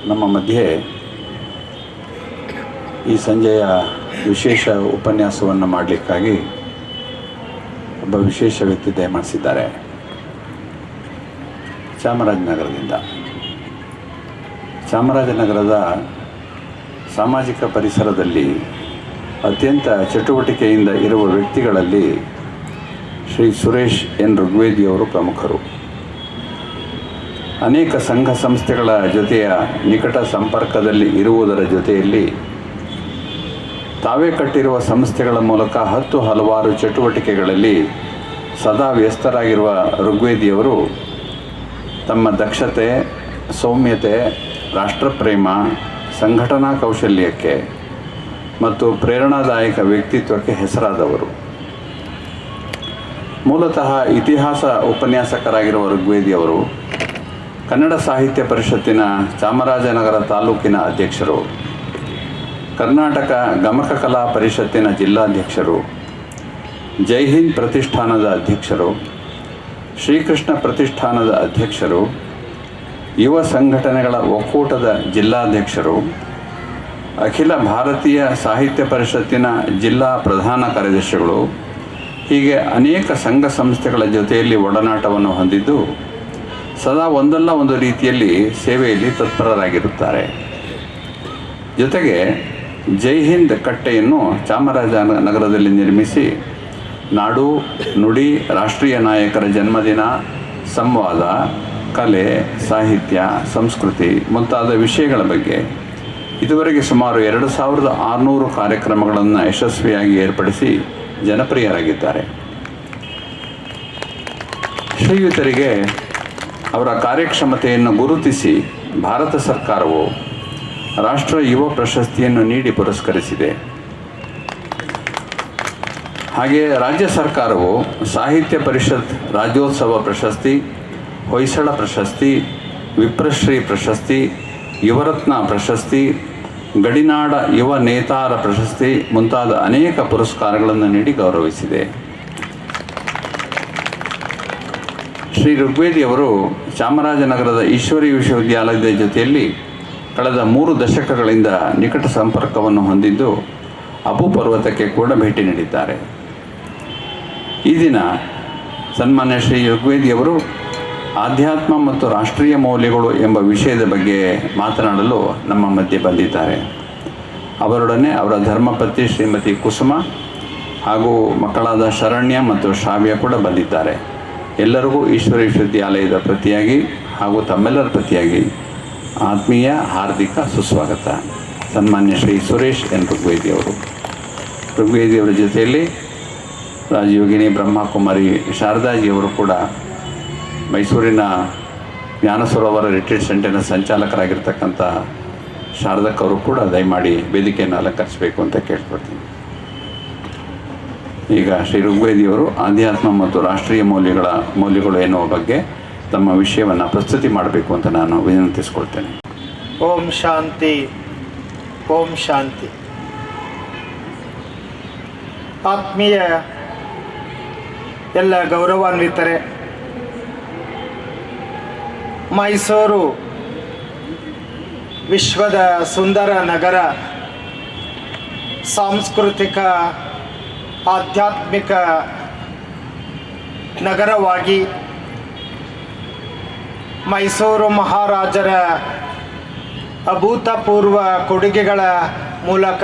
ನಮ್ಮ ಮಧ್ಯೆ ಈ ಸಂಜೆಯ ವಿಶೇಷ ಉಪನ್ಯಾಸವನ್ನು ಮಾಡಲಿಕ್ಕಾಗಿ ಒಬ್ಬ ವಿಶೇಷ ವ್ಯಕ್ತಿ ದಯಮಾಡಿಸಿದ್ದಾರೆ. ಚಾಮರಾಜನಗರದ ಸಾಮಾಜಿಕ ಪರಿಸರದಲ್ಲಿ ಅತ್ಯಂತ ಚಟುವಟಿಕೆಯಿಂದ ಇರುವ ವ್ಯಕ್ತಿಗಳಲ್ಲಿ ಶ್ರೀ ಸುರೇಶ್ ಎನ್ ಋಗ್ವೇದಿಯವರು ಪ್ರಮುಖರು. ಅನೇಕ ಸಂಘ ಸಂಸ್ಥೆಗಳ ಜೊತೆಯ ನಿಕಟ ಸಂಪರ್ಕದಲ್ಲಿ ಇರುವುದರ ಜೊತೆಯಲ್ಲಿ ತಾವೇ ಕಟ್ಟಿರುವ ಸಂಸ್ಥೆಗಳ ಮೂಲಕ ಹಲವಾರು ಚಟುವಟಿಕೆಗಳಲ್ಲಿ ಸದಾ ವ್ಯಸ್ತರಾಗಿರುವ ಋಗ್ವೇದಿಯವರು ತಮ್ಮ ದಕ್ಷತೆ, ಸೌಮ್ಯತೆ, ರಾಷ್ಟ್ರಪ್ರೇಮ, ಸಂಘಟನಾ ಕೌಶಲ್ಯಕ್ಕೆ ಮತ್ತು ಪ್ರೇರಣಾದಾಯಕ ವ್ಯಕ್ತಿತ್ವಕ್ಕೆ ಹೆಸರಾದವರು. ಮೂಲತಃ ಇತಿಹಾಸ ಉಪನ್ಯಾಸಕರಾಗಿರುವ ಋಗ್ವೇದಿಯವರು ಕನ್ನಡ ಸಾಹಿತ್ಯ ಪರಿಷತ್ತಿನ ಚಾಮರಾಜನಗರ ತಾಲೂಕಿನ ಅಧ್ಯಕ್ಷರು, ಕರ್ನಾಟಕ ಗಮಕ ಕಲಾ ಪರಿಷತ್ತಿನ ಜಿಲ್ಲಾಧ್ಯಕ್ಷರು, ಜೈ ಹಿಂದ್ ಪ್ರತಿಷ್ಠಾನದ ಅಧ್ಯಕ್ಷರು, ಶ್ರೀಕೃಷ್ಣ ಪ್ರತಿಷ್ಠಾನದ ಅಧ್ಯಕ್ಷರು, ಯುವ ಸಂಘಟನೆಗಳ ಒಕ್ಕೂಟದ ಜಿಲ್ಲಾಧ್ಯಕ್ಷರು, ಅಖಿಲ ಭಾರತೀಯ ಸಾಹಿತ್ಯ ಪರಿಷತ್ತಿನ ಜಿಲ್ಲಾ ಪ್ರಧಾನ ಕಾರ್ಯದರ್ಶಿಗಳು, ಹೀಗೆ ಅನೇಕ ಸಂಘ ಸಂಸ್ಥೆಗಳ ಜೊತೆಯಲ್ಲಿ ಒಡನಾಟವನ್ನು ಹೊಂದಿದ್ದು ಸದಾ ಒಂದಲ್ಲ ಒಂದು ರೀತಿಯಲ್ಲಿ ಸೇವೆಯಲ್ಲಿ ತತ್ಪರರಾಗಿರುತ್ತಾರೆ. ಜೊತೆಗೆ ಜೈ ಹಿಂದ್ ಕಟ್ಟೆಯನ್ನು ಚಾಮರಾಜನಗರದಲ್ಲಿ ನಿರ್ಮಿಸಿ ನಾಡು, ನುಡಿ, ರಾಷ್ಟ್ರೀಯ ನಾಯಕರ ಜನ್ಮದಿನ, ಸಂವಾದ, ಕಲೆ, ಸಾಹಿತ್ಯ, ಸಂಸ್ಕೃತಿ ಮುಂತಾದ ವಿಷಯಗಳ ಬಗ್ಗೆ ಇದುವರೆಗೆ ಸುಮಾರು 2600 ಕಾರ್ಯಕ್ರಮಗಳನ್ನು ಯಶಸ್ವಿಯಾಗಿ ಏರ್ಪಡಿಸಿ ಜನಪ್ರಿಯರಾಗಿದ್ದಾರೆ. ಶ್ರೀಯುತರಿಗೆ ಅವರ ಕಾರ್ಯಕ್ಷಮತೆಯನ್ನು ಗುರುತಿಸಿ ಭಾರತ ಸರ್ಕಾರವು ರಾಷ್ಟ್ರ ಯುವ ಪ್ರಶಸ್ತಿಯನ್ನು ನೀಡಿ ಪುರಸ್ಕರಿಸಿದೆ. ಹಾಗೆಯೇ ರಾಜ್ಯ ಸರ್ಕಾರವು ಸಾಹಿತ್ಯ ಪರಿಷತ್ ರಾಜ್ಯೋತ್ಸವ ಪ್ರಶಸ್ತಿ, ಹೊಯ್ಸಳ ಪ್ರಶಸ್ತಿ, ವಿಪ್ರಶ್ರೀ ಪ್ರಶಸ್ತಿ, ಯುವರತ್ನ ಪ್ರಶಸ್ತಿ, ಗಡಿನಾಡ ಯುವ ನೇತಾರ ಪ್ರಶಸ್ತಿ ಮುಂತಾದ ಅನೇಕ ಪುರಸ್ಕಾರಗಳನ್ನು ನೀಡಿ ಗೌರವಿಸಿದೆ. ಶ್ರೀ ಋಗ್ವೇದಿಯವರು ಚಾಮರಾಜನಗರದ ಈಶ್ವರಿ ವಿಶ್ವವಿದ್ಯಾಲಯದ ಜೊತೆಯಲ್ಲಿ ಕಳೆದ 3 ದಶಕಗಳಿಂದ ನಿಕಟ ಸಂಪರ್ಕವನ್ನು ಹೊಂದಿದ್ದು ಅಬು ಪರ್ವತಕ್ಕೆ ಕೂಡ ಭೇಟಿ ನೀಡಿದ್ದಾರೆ. ಈ ದಿನ ಸನ್ಮಾನ್ಯ ಶ್ರೀ ಋಗ್ವೇದಿಯವರು ಆಧ್ಯಾತ್ಮ ಮತ್ತು ರಾಷ್ಟ್ರೀಯ ಮೌಲ್ಯಗಳು ಎಂಬ ವಿಷಯದ ಬಗ್ಗೆ ಮಾತನಾಡಲು ನಮ್ಮ ಮಧ್ಯೆ ಬಂದಿದ್ದಾರೆ. ಅವರೊಡನೆ ಅವರ ಧರ್ಮಪತ್ನಿ ಶ್ರೀಮತಿ ಕುಸುಮ ಹಾಗೂ ಮಕ್ಕಳಾದ ಶರಣ್ಯ ಮತ್ತು ಶ್ರಾವ್ಯ ಕೂಡ ಬಂದಿದ್ದಾರೆ. ಎಲ್ಲರಿಗೂ ಈಶ್ವರ ವಿಶ್ವವಿದ್ಯಾಲಯದ ಪ್ರತಿಯಾಗಿ ಹಾಗೂ ತಮ್ಮೆಲ್ಲರ ಪ್ರತಿಯಾಗಿ ಆತ್ಮೀಯ ಹಾರ್ದಿಕ ಸುಸ್ವಾಗತ. ಸನ್ಮಾನ್ಯ ಶ್ರೀ ಸುರೇಶ್ ಎನ್ ಋಗ್ವೇದಿಯವರ ಜೊತೆಯಲ್ಲಿ ರಾಜಯೋಗಿನಿ ಬ್ರಹ್ಮಕುಮಾರಿ ಶಾರದಾಜಿಯವರು ಕೂಡ ಮೈಸೂರಿನ ಜ್ಞಾನ ಸರೋವರ ರಿಟ್ರೀಟ್ ಸೆಂಟರ್ನ ಸಂಚಾಲಕರಾಗಿರ್ತಕ್ಕಂಥ ಶಾರದಕ್ಕವರು ಕೂಡ ದಯಮಾಡಿ ವೇದಿಕೆಯನ್ನು ಅಲಂಕರಿಸಬೇಕು ಅಂತ ಕೇಳ್ಕೊಡ್ತೀನಿ. ಈಗ ಶ್ರೀ ಋಗ್ವೇದಿಯವರು ಆಧ್ಯಾತ್ಮ ಮತ್ತು ರಾಷ್ಟ್ರೀಯ ಮೌಲ್ಯಗಳು ಎನ್ನುವ ಬಗ್ಗೆ ತಮ್ಮ ವಿಷಯವನ್ನು ಪ್ರಸ್ತುತಿ ಮಾಡಬೇಕು ಅಂತ ನಾನು ವಿನಂತಿಸ್ಕೊಳ್ತೇನೆ. ಓಂ ಶಾಂತಿ, ಓಂ ಶಾಂತಿ. ಆತ್ಮೀಯ ಎಲ್ಲ ಗೌರವಾನ್ವಿತರೆ, ಮೈಸೂರು ವಿಶ್ವದ ಸುಂದರ ನಗರ, ಸಾಂಸ್ಕೃತಿಕ ಆಧ್ಯಾತ್ಮಿಕ ನಗರವಾಗಿ ಮೈಸೂರು ಮಹಾರಾಜರ ಅಭೂತಪೂರ್ವ ಕೊಡುಗೆಗಳ ಮೂಲಕ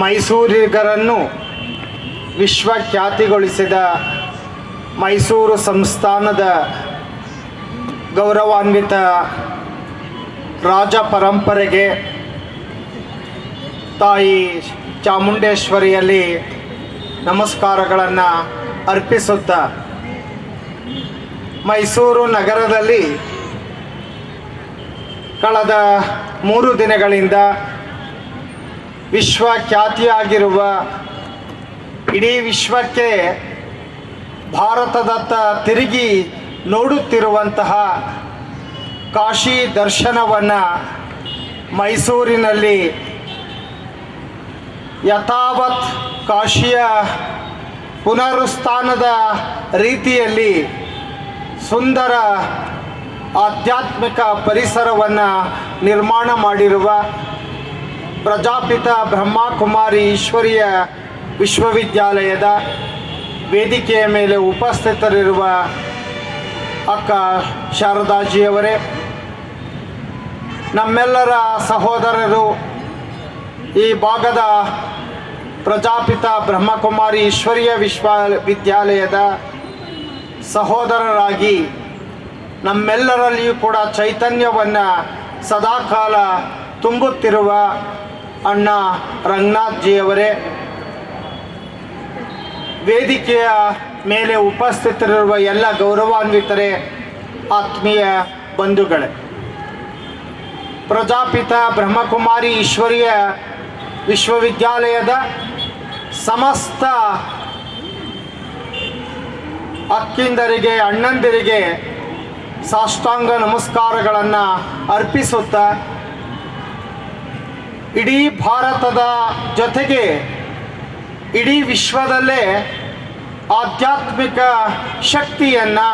ಮೈಸೂರಿಗರನ್ನು ವಿಶ್ವಖ್ಯಾತಿಗೊಳಿಸಿದ ಮೈಸೂರು ಸಂಸ್ಥಾನದ ಗೌರವಾನ್ವಿತ ರಾಜ ಪರಂಪರೆಗೆ ತಾಯಿ ಚಾಮುಂಡೇಶ್ವರಿಯಲ್ಲಿ ನಮಸ್ಕಾರಗಳನ್ನು ಅರ್ಪಿಸುತ್ತಾ, ಮೈಸೂರು ನಗರದಲ್ಲಿ ಕಳೆದ 3 ದಿನಗಳಿಂದ ವಿಶ್ವಖ್ಯಾತಿಯಾಗಿರುವ, ಇಡೀ ವಿಶ್ವಕ್ಕೆ ಭಾರತದತ್ತ ತಿರುಗಿ ನೋಡುತ್ತಿರುವಂತಹ ಕಾಶಿ ದರ್ಶನವನ್ನು ಮೈಸೂರಿನಲ್ಲಿ ಯಥಾವತ್ ಕಾಶಿಯ ಪುನರುತ್ಥಾನದ ರೀತಿಯಲ್ಲಿ ಸುಂದರ ಆಧ್ಯಾತ್ಮಿಕ ಪರಿಸರವನ್ನು ನಿರ್ಮಾಣ ಮಾಡಿರುವ ಪ್ರಜಾಪಿತ ಬ್ರಹ್ಮಕುಮಾರಿ ಈಶ್ವರೀಯ ವಿಶ್ವವಿದ್ಯಾಲಯದ ವೇದಿಕೆಯ ಮೇಲೆ ಉಪಸ್ಥಿತರಿರುವ ಅಕ್ಕ ಶಾರದಾಜಿಯವರೇ, ನಮ್ಮೆಲ್ಲರ ಸಹೋದರರು, ಈ ಭಾಗದ ಪ್ರಜಾಪಿತ ಬ್ರಹ್ಮಕುಮಾರಿ ಈಶ್ವರೀಯ ವಿಶ್ವವಿದ್ಯಾಲಯದ ಸಹೋದರರಾಗಿ ನಮ್ಮೆಲ್ಲರಲ್ಲಿಯೂ ಕೂಡ ಚೈತನ್ಯವನ್ನು ಸದಾಕಾಲ ತುಂಬುತ್ತಿರುವ ಅಣ್ಣ ರಂಗನಾಥ್ಜಿಯವರೇ, ವೇದಿಕೆಯ ಮೇಲೆ ಉಪಸ್ಥಿತರಿರುವ ಎಲ್ಲ ಗೌರವಾನ್ವಿತರೇ, ಆತ್ಮೀಯ ಬಂಧುಗಳೇ, ಪ್ರಜಾಪಿತ ಬ್ರಹ್ಮಕುಮಾರಿ ಈಶ್ವರೀಯ ವಿಶ್ವವಿದ್ಯಾಲಯದ ಸಮಸ್ತ ಅಕ್ಕಿಂದರಿಗೆ, ಅಣ್ಣಂದಿರಿಗೆ ಸಾಷ್ಟಾಂಗ ನಮಸ್ಕಾರಗಳನ್ನು ಅರ್ಪಿಸುತ್ತಾ, ಇಡೀ ಭಾರತದ ಜೊತೆಗೆ ಇಡೀ ವಿಶ್ವದಲ್ಲೇ ಆಧ್ಯಾತ್ಮಿಕ ಶಕ್ತಿಯನ್ನು,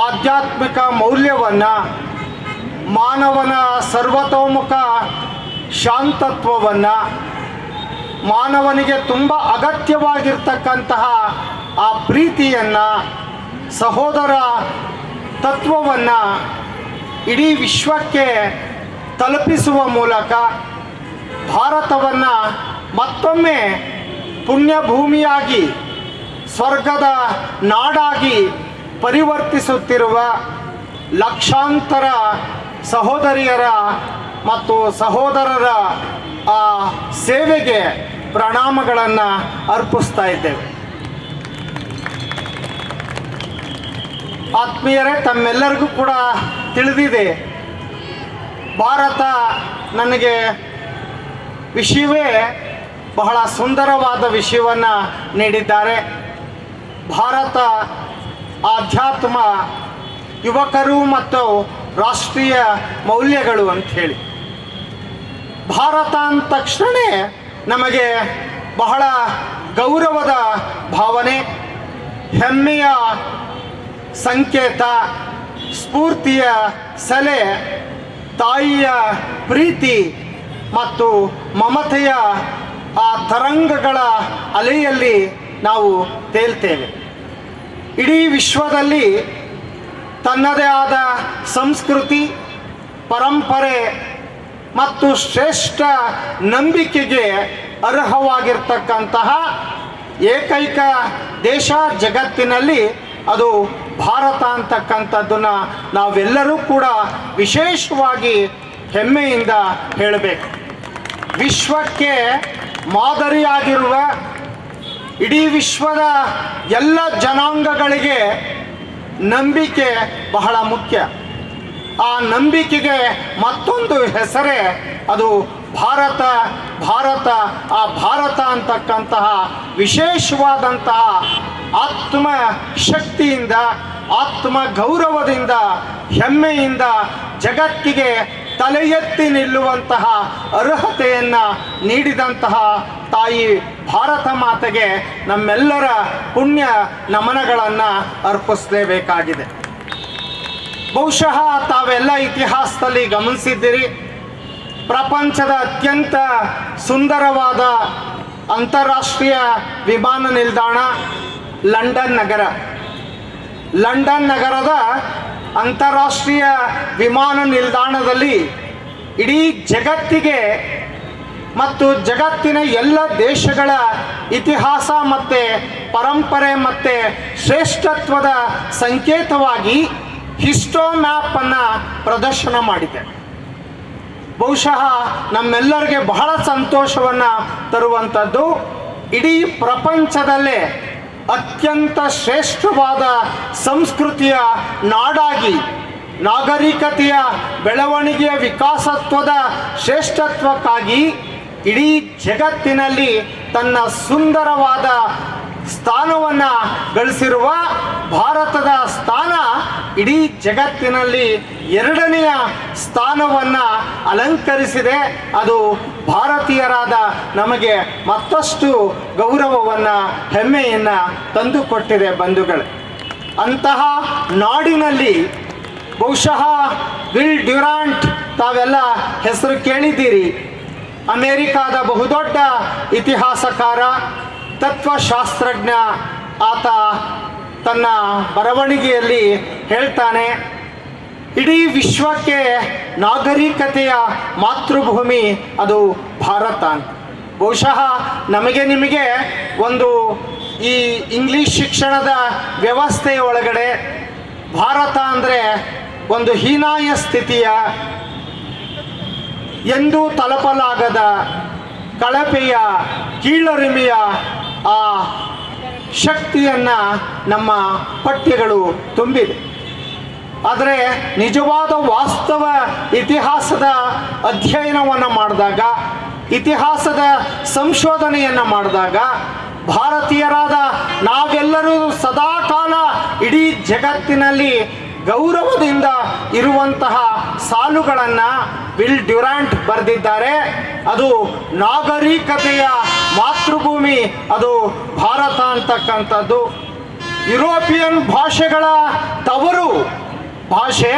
ಆಧ್ಯಾತ್ಮಿಕ ಮೌಲ್ಯವನ್ನು, ಮಾನವನ ಸರ್ವತೋಮುಖ ಶಾಂತತ್ವವನ್ನು, ಮಾನವನಿಗೆ ತುಂಬ ಅಗತ್ಯವಾಗಿರ್ತಕ್ಕಂತಹ ಆ ಪ್ರೀತಿಯನ್ನು, ಸಹೋದರ ತತ್ವವನ್ನು ಇಡೀ ವಿಶ್ವಕ್ಕೆ ತಲುಪಿಸುವ ಮೂಲಕ ಭಾರತವನ್ನು ಮತ್ತೊಮ್ಮೆ ಪುಣ್ಯಭೂಮಿಯಾಗಿ, ಸ್ವರ್ಗದ ನಾಡಾಗಿ ಪರಿವರ್ತಿಸುತ್ತಿರುವ ಲಕ್ಷಾಂತರ ಸಹೋದರಿಯರ ಮತ್ತು ಸಹೋದರರ ಆ ಸೇವೆಗೆ ಪ್ರಣಾಮಗಳನ್ನು ಅರ್ಪಿಸ್ತಾ ಇದ್ದೇವೆ. ಆತ್ಮೀಯರೇ, ತಮ್ಮೆಲ್ಲರಿಗೂ ಕೂಡ ತಿಳಿದಿದೆ, ಭಾರತ ನನಗೆ ವಿಷಯವೇ ಬಹಳ ಸುಂದರವಾದ ವಿಷಯವನ್ನು ನೀಡಿದ್ದಾರೆ. ಭಾರತ ಆಧ್ಯಾತ್ಮ, ಯುವಕರು ಮತ್ತು ರಾಷ್ಟ್ರೀಯ ಮೌಲ್ಯಗಳು ಅಂಥೇಳಿ. ಭಾರತ ಅಂದ ತಕ್ಷಣ ನಮಗೆ ಬಹಳ ಗೌರವದ ಭಾವನೆ, ಹೆಮ್ಮೆಯ ಸಂಕೇತ, ಸ್ಫೂರ್ತಿಯ ಸೆಲೆ, ತಾಯಿಯ ಪ್ರೀತಿ ಮತ್ತು ಮಮತೆಯ ಆ ತರಂಗಗಳ ಅಲೆಯಲ್ಲಿ ನಾವು ತೇಲ್ತೇವೆ. ಇಡೀ ವಿಶ್ವದಲ್ಲಿ ತನ್ನದೇ ಆದ ಸಂಸ್ಕೃತಿ, ಪರಂಪರೆ ಮತ್ತು ಶ್ರೇಷ್ಠ ನಂಬಿಕೆಗೆ ಅರ್ಹವಾಗಿರ್ತಕ್ಕಂತಹ ಏಕೈಕ ದೇಶ ಜಗತ್ತಿನಲ್ಲಿ ಅದು ಭಾರತ ಅಂತಕ್ಕಂಥದ್ದನ್ನು ನಾವೆಲ್ಲರೂ ಕೂಡ ವಿಶೇಷವಾಗಿ ಹೆಮ್ಮೆಯಿಂದ ಹೇಳಬೇಕು. ವಿಶ್ವಕ್ಕೆ ಮಾದರಿಯಾಗಿರುವ, ಇಡೀ ವಿಶ್ವದ ಎಲ್ಲ ಜನಾಂಗಗಳಿಗೆ ನಂಬಿಕೆ ಬಹಳ ಮುಖ್ಯ. ಆ ನಂಬಿಕೆಗೆ ಮತ್ತೊಂದು ಹೆಸರೇ ಅದು ಭಾರತ. ಆ ಭಾರತ ಅಂತಕ್ಕಂತಹ ವಿಶೇಷವಾದಂತಹ ಆತ್ಮ ಶಕ್ತಿಯಿಂದ, ಆತ್ಮ ಗೌರವದಿಂದ, ಹೆಮ್ಮೆಯಿಂದ ಜಗತ್ತಿಗೆ ತಲೆ ಎತ್ತಿ ನಿಲ್ಲುವಂತಹ ಅರ್ಹತೆಯನ್ನು ನೀಡಿದಂತಹ ತಾಯಿ ಭಾರತ ಮಾತೆಗೆ ನಮ್ಮೆಲ್ಲರ ಪುಣ್ಯ ನಮನಗಳನ್ನು ಅರ್ಪಿಸಲೇಬೇಕಾಗಿದೆ. ಬಹುಶಃ ತಾವೆಲ್ಲ ಇತಿಹಾಸದಲ್ಲಿ ಗಮನಿಸಿದ್ದೀರಿ, ಪ್ರಪಂಚದ ಅತ್ಯಂತ ಸುಂದರವಾದ ಅಂತಾರಾಷ್ಟ್ರೀಯ ವಿಮಾನ ನಿಲ್ದಾಣ ಲಂಡನ್ ನಗರ. ಲಂಡನ್ ನಗರದ ಅಂತಾರಾಷ್ಟ್ರೀಯ ವಿಮಾನ ನಿಲ್ದಾಣದಲ್ಲಿ ಇಡೀ ಜಗತ್ತಿಗೆ ಮತ್ತು ಜಗತ್ತಿನ ಎಲ್ಲ ದೇಶಗಳ ಇತಿಹಾಸ ಮತ್ತು ಪರಂಪರೆ ಮತ್ತು ಶ್ರೇಷ್ಠತ್ವದ ಸಂಕೇತವಾಗಿ ಹಿಸ್ಟೋ ಮ್ಯಾಪನ್ನು ಪ್ರದರ್ಶನ ಮಾಡಿದೆ. ಬಹುಶಃ ನಮ್ಮೆಲ್ಲರಿಗೆ ಬಹಳ ಸಂತೋಷವನ್ನು ತರುವಂಥದ್ದು, ಇಡೀ ಪ್ರಪಂಚದಲ್ಲೇ ಅತ್ಯಂತ ಶ್ರೇಷ್ಠವಾದ ಸಂಸ್ಕೃತಿಯ ನಾಡಾಗಿ, ನಾಗರಿಕತೆಯ ಬೆಳವಣಿಗೆಯ ವಿಕಾಸತ್ವದ ಶ್ರೇಷ್ಠತ್ವಕ್ಕಾಗಿ ಇಡೀ ಜಗತ್ತಿನಲ್ಲಿ ತನ್ನ ಸುಂದರವಾದ ಸ್ಥಾನವನ್ನು ಗಳಿಸಿರುವ ಭಾರತದ ಸ್ಥಾನ ಇಡೀ ಜಗತ್ತಿನಲ್ಲಿ ಎರಡನೆಯ ಸ್ಥಾನವನ್ನು ಅಲಂಕರಿಸಿದೆ. ಅದು ಭಾರತೀಯರಾದ ನಮಗೆ ಮತ್ತಷ್ಟು ಗೌರವವನ್ನು, ಹೆಮ್ಮೆಯನ್ನು ತಂದುಕೊಟ್ಟಿದೆ ಬಂಧುಗಳೇ. ಅಂತಹ ನಾಡಿನಲ್ಲಿ ಬಹುಶಃ ವಿಲ್ ಡ್ಯುರಾಂಟ್ ತಾವೆಲ್ಲ ಹೆಸರು ಕೇಳಿದ್ದೀರಿ. ಅಮೇರಿಕಾದ ಬಹುದೊಡ್ಡ ಇತಿಹಾಸಕಾರ, ತತ್ವಶಾಸ್ತ್ರಜ್ಞ. ಆತ ತನ್ನ ಬರವಣಿಗೆಯಲ್ಲಿ ಹೇಳ್ತಾನೆ, ಇಡೀ ವಿಶ್ವಕ್ಕೆ ನಾಗರಿಕತೆಯ ಮಾತೃಭೂಮಿ ಅದು ಭಾರತ ಅಂತ. ಬಹುಶಃ ನಮಗೆ ನಿಮಗೆ ಒಂದು ಈ ಇಂಗ್ಲಿಷ್ ಶಿಕ್ಷಣದ ವ್ಯವಸ್ಥೆಯ ಒಳಗಡೆ ಭಾರತ ಅಂದರೆ ಒಂದು ಹೀನಾಯ ಸ್ಥಿತಿಯ, ಎಂದೂ ತಲುಪಲಾಗದ ಕಳಪೆಯ, ಕೀಳರಿಮೆಯ ಆ ಶಕ್ತಿಯನ್ನು ನಮ್ಮ ಪಠ್ಯಗಳು ತುಂಬಿದೆ. ಆದರೆ ನಿಜವಾದ ವಾಸ್ತವ ಇತಿಹಾಸದ ಅಧ್ಯಯನವನ್ನು ಮಾಡಿದಾಗ, ಇತಿಹಾಸದ ಸಂಶೋಧನೆಯನ್ನು ಮಾಡಿದಾಗ ಭಾರತೀಯರಾದ ನಾವೆಲ್ಲರೂ ಸದಾಕಾಲ ಇಡೀ ಜಗತ್ತಿನಲ್ಲಿ ಗೌರವದಿಂದ ಇರುವಂತಹ ಸಾಲುಗಳನ್ನು ವಿಲ್ ಡ್ಯುರಾಂಟ್ ಬರೆದಿದ್ದಾರೆ. ಅದು ನಾಗರಿಕತೆಯ ಮಾತೃಭೂಮಿ ಅದು ಭಾರತ ಅಂತಕ್ಕಂಥದ್ದು. ಯುರೋಪಿಯನ್ ಭಾಷೆಗಳ ತವರು ಭಾಷೆ,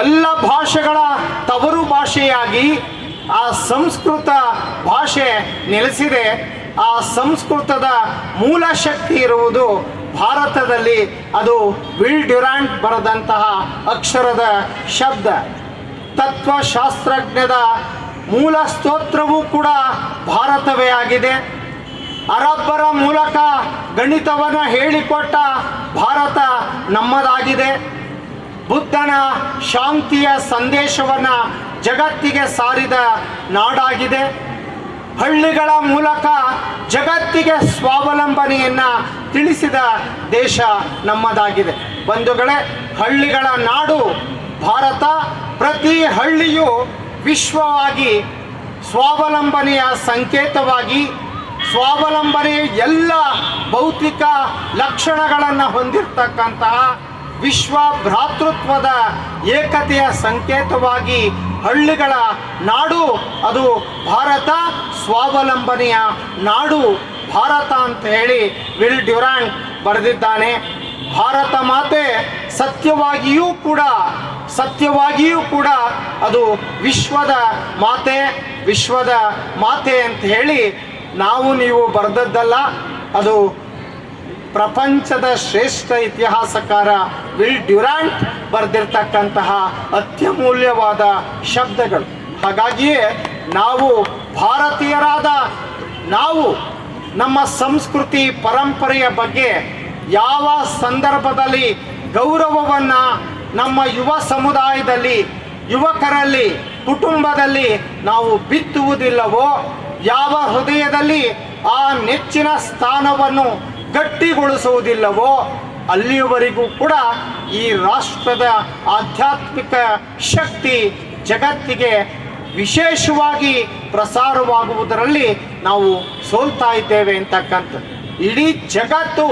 ಎಲ್ಲ ಭಾಷೆಗಳ ತವರು ಭಾಷೆಯಾಗಿ ಆ ಸಂಸ್ಕೃತ ಭಾಷೆ ನೆಲೆಸಿದೆ. ಆ ಸಂಸ್ಕೃತದ ಮೂಲ ಶಕ್ತಿ ಇರುವುದು ಭಾರತದಲ್ಲಿ. ಅದು ವಿಲ್ ಡ್ಯುರಾಂಟ್ ಬರೆದಂತಹ ಅಕ್ಷರದ ಶಬ್ದ. ತತ್ವಶಾಸ್ತ್ರಜ್ಞದ ಮೂಲ ಸ್ತೋತ್ರವೂ ಕೂಡ ಭಾರತವೇ ಆಗಿದೆ. ಅರಬ್ಬರ ಮೂಲಕ ಗಣಿತವನ್ನು ಹೇಳಿಕೊಟ್ಟ ಭಾರತ ನಮ್ಮದಾಗಿದೆ. ಬುದ್ಧನ ಶಾಂತಿಯ ಸಂದೇಶವನ್ನು ಜಗತ್ತಿಗೆ ಸಾರಿದ ನಾಡಾಗಿದೆ. ಹಳ್ಳಿಗಳ ಮೂಲಕ ಜಗತ್ತಿಗೆ ಸ್ವಾವಲಂಬನೆಯನ್ನು ತಿಳಿಸಿದ ದೇಶ ನಮ್ಮದಾಗಿದೆ. ಬಂಧುಗಳೇ, ಹಳ್ಳಿಗಳ ನಾಡು ಭಾರತ. ಪ್ರತಿ ಹಳ್ಳಿಯು ವಿಶ್ವವಾಗಿ ಸ್ವಾವಲಂಬನೆಯ ಸಂಕೇತವಾಗಿ, ಸ್ವಾವಲಂಬನೆಯ ಎಲ್ಲ ಭೌತಿಕ ಲಕ್ಷಣಗಳನ್ನು ಹೊಂದಿರತಕ್ಕಂತಹ ವಿಶ್ವ ಭ್ರಾತೃತ್ವದ ಏಕತೆಯ ಸಂಕೇತವಾಗಿ ಹಳ್ಳಿಗಳ ನಾಡು ಅದು ಭಾರತ. ಸ್ವಾವಲಂಬನೆಯ ನಾಡು ಭಾರತ ಅಂತ ಹೇಳಿ ವಿಲ್ ಡ್ಯುರಾಂಟ್ ಬರೆದಿದ್ದಾನೆ. ಭಾರತ ಮಾತೆ ಸತ್ಯವಾಗಿಯೂ ಕೂಡ ಅದು ವಿಶ್ವದ ಮಾತೆ ಅಂತ ಹೇಳಿ ನಾವು ನೀವು ಬರೆದದ್ದಲ್ಲ. ಅದು ಪ್ರಪಂಚದ ಶ್ರೇಷ್ಠ ಇತಿಹಾಸಕಾರ ವಿಲ್ ಡ್ಯುರಾಂಟ್ ಬರೆದಿರ್ತಕ್ಕಂತಹ ಅತ್ಯಮೂಲ್ಯವಾದ ಶಬ್ದಗಳು. ಹಾಗಾಗಿಯೇ ನಾವು ಭಾರತೀಯರಾದ ನಾವು ನಮ್ಮ ಸಂಸ್ಕೃತಿ ಪರಂಪರೆಯ ಬಗ್ಗೆ ಯಾವ ಸಂದರ್ಭದಲ್ಲಿ ಗೌರವವನ್ನು ನಮ್ಮ ಯುವ ಸಮುದಾಯದಲ್ಲಿ, ಯುವಕರಲ್ಲಿ, ಕುಟುಂಬದಲ್ಲಿ ನಾವು ಬಿತ್ತುವುದಿಲ್ಲವೋ, ಯಾವ ಹೃದಯದಲ್ಲಿ ಆ ನೆಚ್ಚಿನ ಸ್ಥಾನವನ್ನು ಗಟ್ಟಿಗೊಳಿಸುವುದಿಲ್ಲವೋ, ಅಲ್ಲಿಯವರೆಗೂ ಕೂಡ ಈ ರಾಷ್ಟ್ರದ ಆಧ್ಯಾತ್ಮಿಕ ಶಕ್ತಿ ಜಗತ್ತಿಗೆ ವಿಶೇಷವಾಗಿ ಪ್ರಸಾರವಾಗುವುದರಲ್ಲಿ ನಾವು ಸೋಲ್ತಾ ಇದ್ದೇವೆ ಅಂತಕ್ಕಂಥದ್ದು. ಇಡೀ ಜಗತ್ತು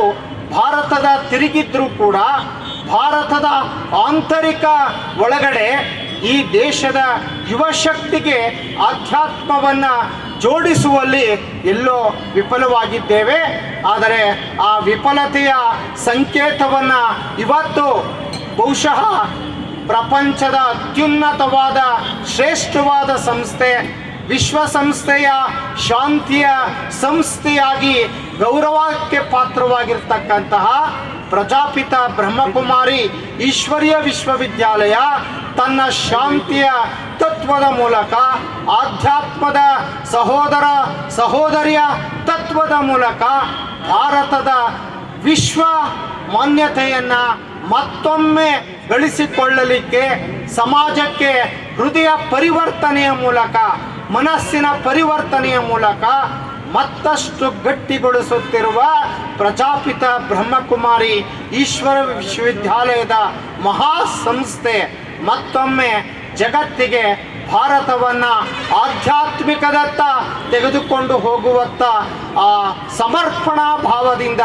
ಭಾರತದ ತಿರುಗಿದ್ರೂ ಕೂಡ ಭಾರತದ ಆಂತರಿಕ ಒಳಗಡೆ ಈ ದೇಶದ ಯುವಶಕ್ತಿಗೆ ಆಧ್ಯಾತ್ಮವನ್ನು ಜೋಡಿಸುವಲ್ಲಿ ಎಲ್ಲೋ ವಿಫಲವಾಗಿದ್ದೇವೆ. ಆದರೆ ಆ ವಿಫಲತೆಯ ಸಂಕೇತವನ್ನು ಇವತ್ತು ಬಹುಶಃ ಪ್ರಪಂಚದ ಅತ್ಯುನ್ನತವಾದ ಶ್ರೇಷ್ಠವಾದ ಸಂಸ್ಥೆ, ವಿಶ್ವಸಂಸ್ಥೆಯ ಶಾಂತಿಯ ಸಂಸ್ಥೆಯಾಗಿ ಗೌರವಕ್ಕೆ ಪಾತ್ರವಾಗಿರ್ತಕ್ಕಂತಹ ಪ್ರಜಾಪಿತ ಬ್ರಹ್ಮಕುಮಾರಿ ಈಶ್ವರೀಯ ವಿಶ್ವವಿದ್ಯಾಲಯ ತನ್ನ ಶಾಂತಿಯ ತತ್ವದ ಮೂಲಕ, ಆಧ್ಯಾತ್ಮದ ಸಹೋದರಿಯ ತತ್ವದ ಮೂಲಕ ಭಾರತದ ವಿಶ್ವ ಮಾನ್ಯತೆಯನ್ನು ಮತ್ತೊಮ್ಮೆ ಗಳಿಸಿಕೊಳ್ಳಲಿಕ್ಕೆ, ಸಮಾಜಕ್ಕೆ ಹೃದಯ ಪರಿವರ್ತನೆಯ ಮೂಲಕ, ಮನಸ್ಸಿನ ಪರಿವರ್ತನೆಯ ಮೂಲಕ ಮತ್ತಷ್ಟು ಗಟ್ಟಿಗೊಳಿಸುತ್ತಿರುವ ಪ್ರಜಾಪಿತ ಬ್ರಹ್ಮಕುಮಾರಿ ಈಶ್ವರ ವಿಶ್ವವಿದ್ಯಾಲಯದ ಮಹಾಸಂಸ್ಥೆ ಮತ್ತೊಮ್ಮೆ ಜಗತ್ತಿಗೆ ಭಾರತವನ್ನು ಆಧ್ಯಾತ್ಮಿಕದತ್ತ ತೆಗೆದುಕೊಂಡು ಹೋಗುವತ್ತ ಆ ಸಮರ್ಪಣಾ ಭಾವದಿಂದ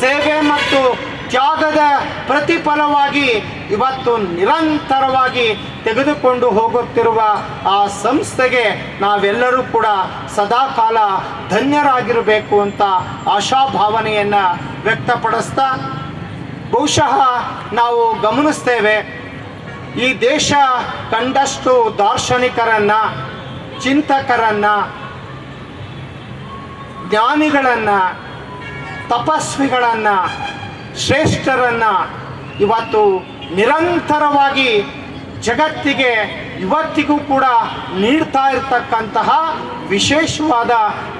ಸೇವೆ ಮತ್ತು ತ್ಯಾಗದ ಪ್ರತಿಫಲವಾಗಿ ಇವತ್ತು ನಿರಂತರವಾಗಿ ತೆಗೆದುಕೊಂಡು ಹೋಗುತ್ತಿರುವ ಆ ಸಂಸ್ಥೆಗೆ ನಾವೆಲ್ಲರೂ ಕೂಡ ಸದಾಕಾಲ ಧನ್ಯರಾಗಿರಬೇಕು ಅಂತ ಆಶಾಭಾವನೆಯನ್ನು ವ್ಯಕ್ತಪಡಿಸ್ತಾ, ಬಹುಶಃ ನಾವು ಗಮನಿಸ್ತೇವೆ ಈ ದೇಶ ಕಂಡಷ್ಟು ದಾರ್ಶನಿಕರನ್ನ, ಚಿಂತಕರನ್ನ, ಜ್ಞಾನಿಗಳನ್ನು, ತಪಸ್ವಿಗಳನ್ನು, ಶ್ರೇಷ್ಠರನ್ನು ಇವತ್ತು ನಿರಂತರವಾಗಿ ಜಗತ್ತಿಗೆ ಇವತ್ತಿಗೂ ಕೂಡ ನೀಡ್ತಾ ಇರತಕ್ಕಂತಹ ವಿಶೇಷವಾದ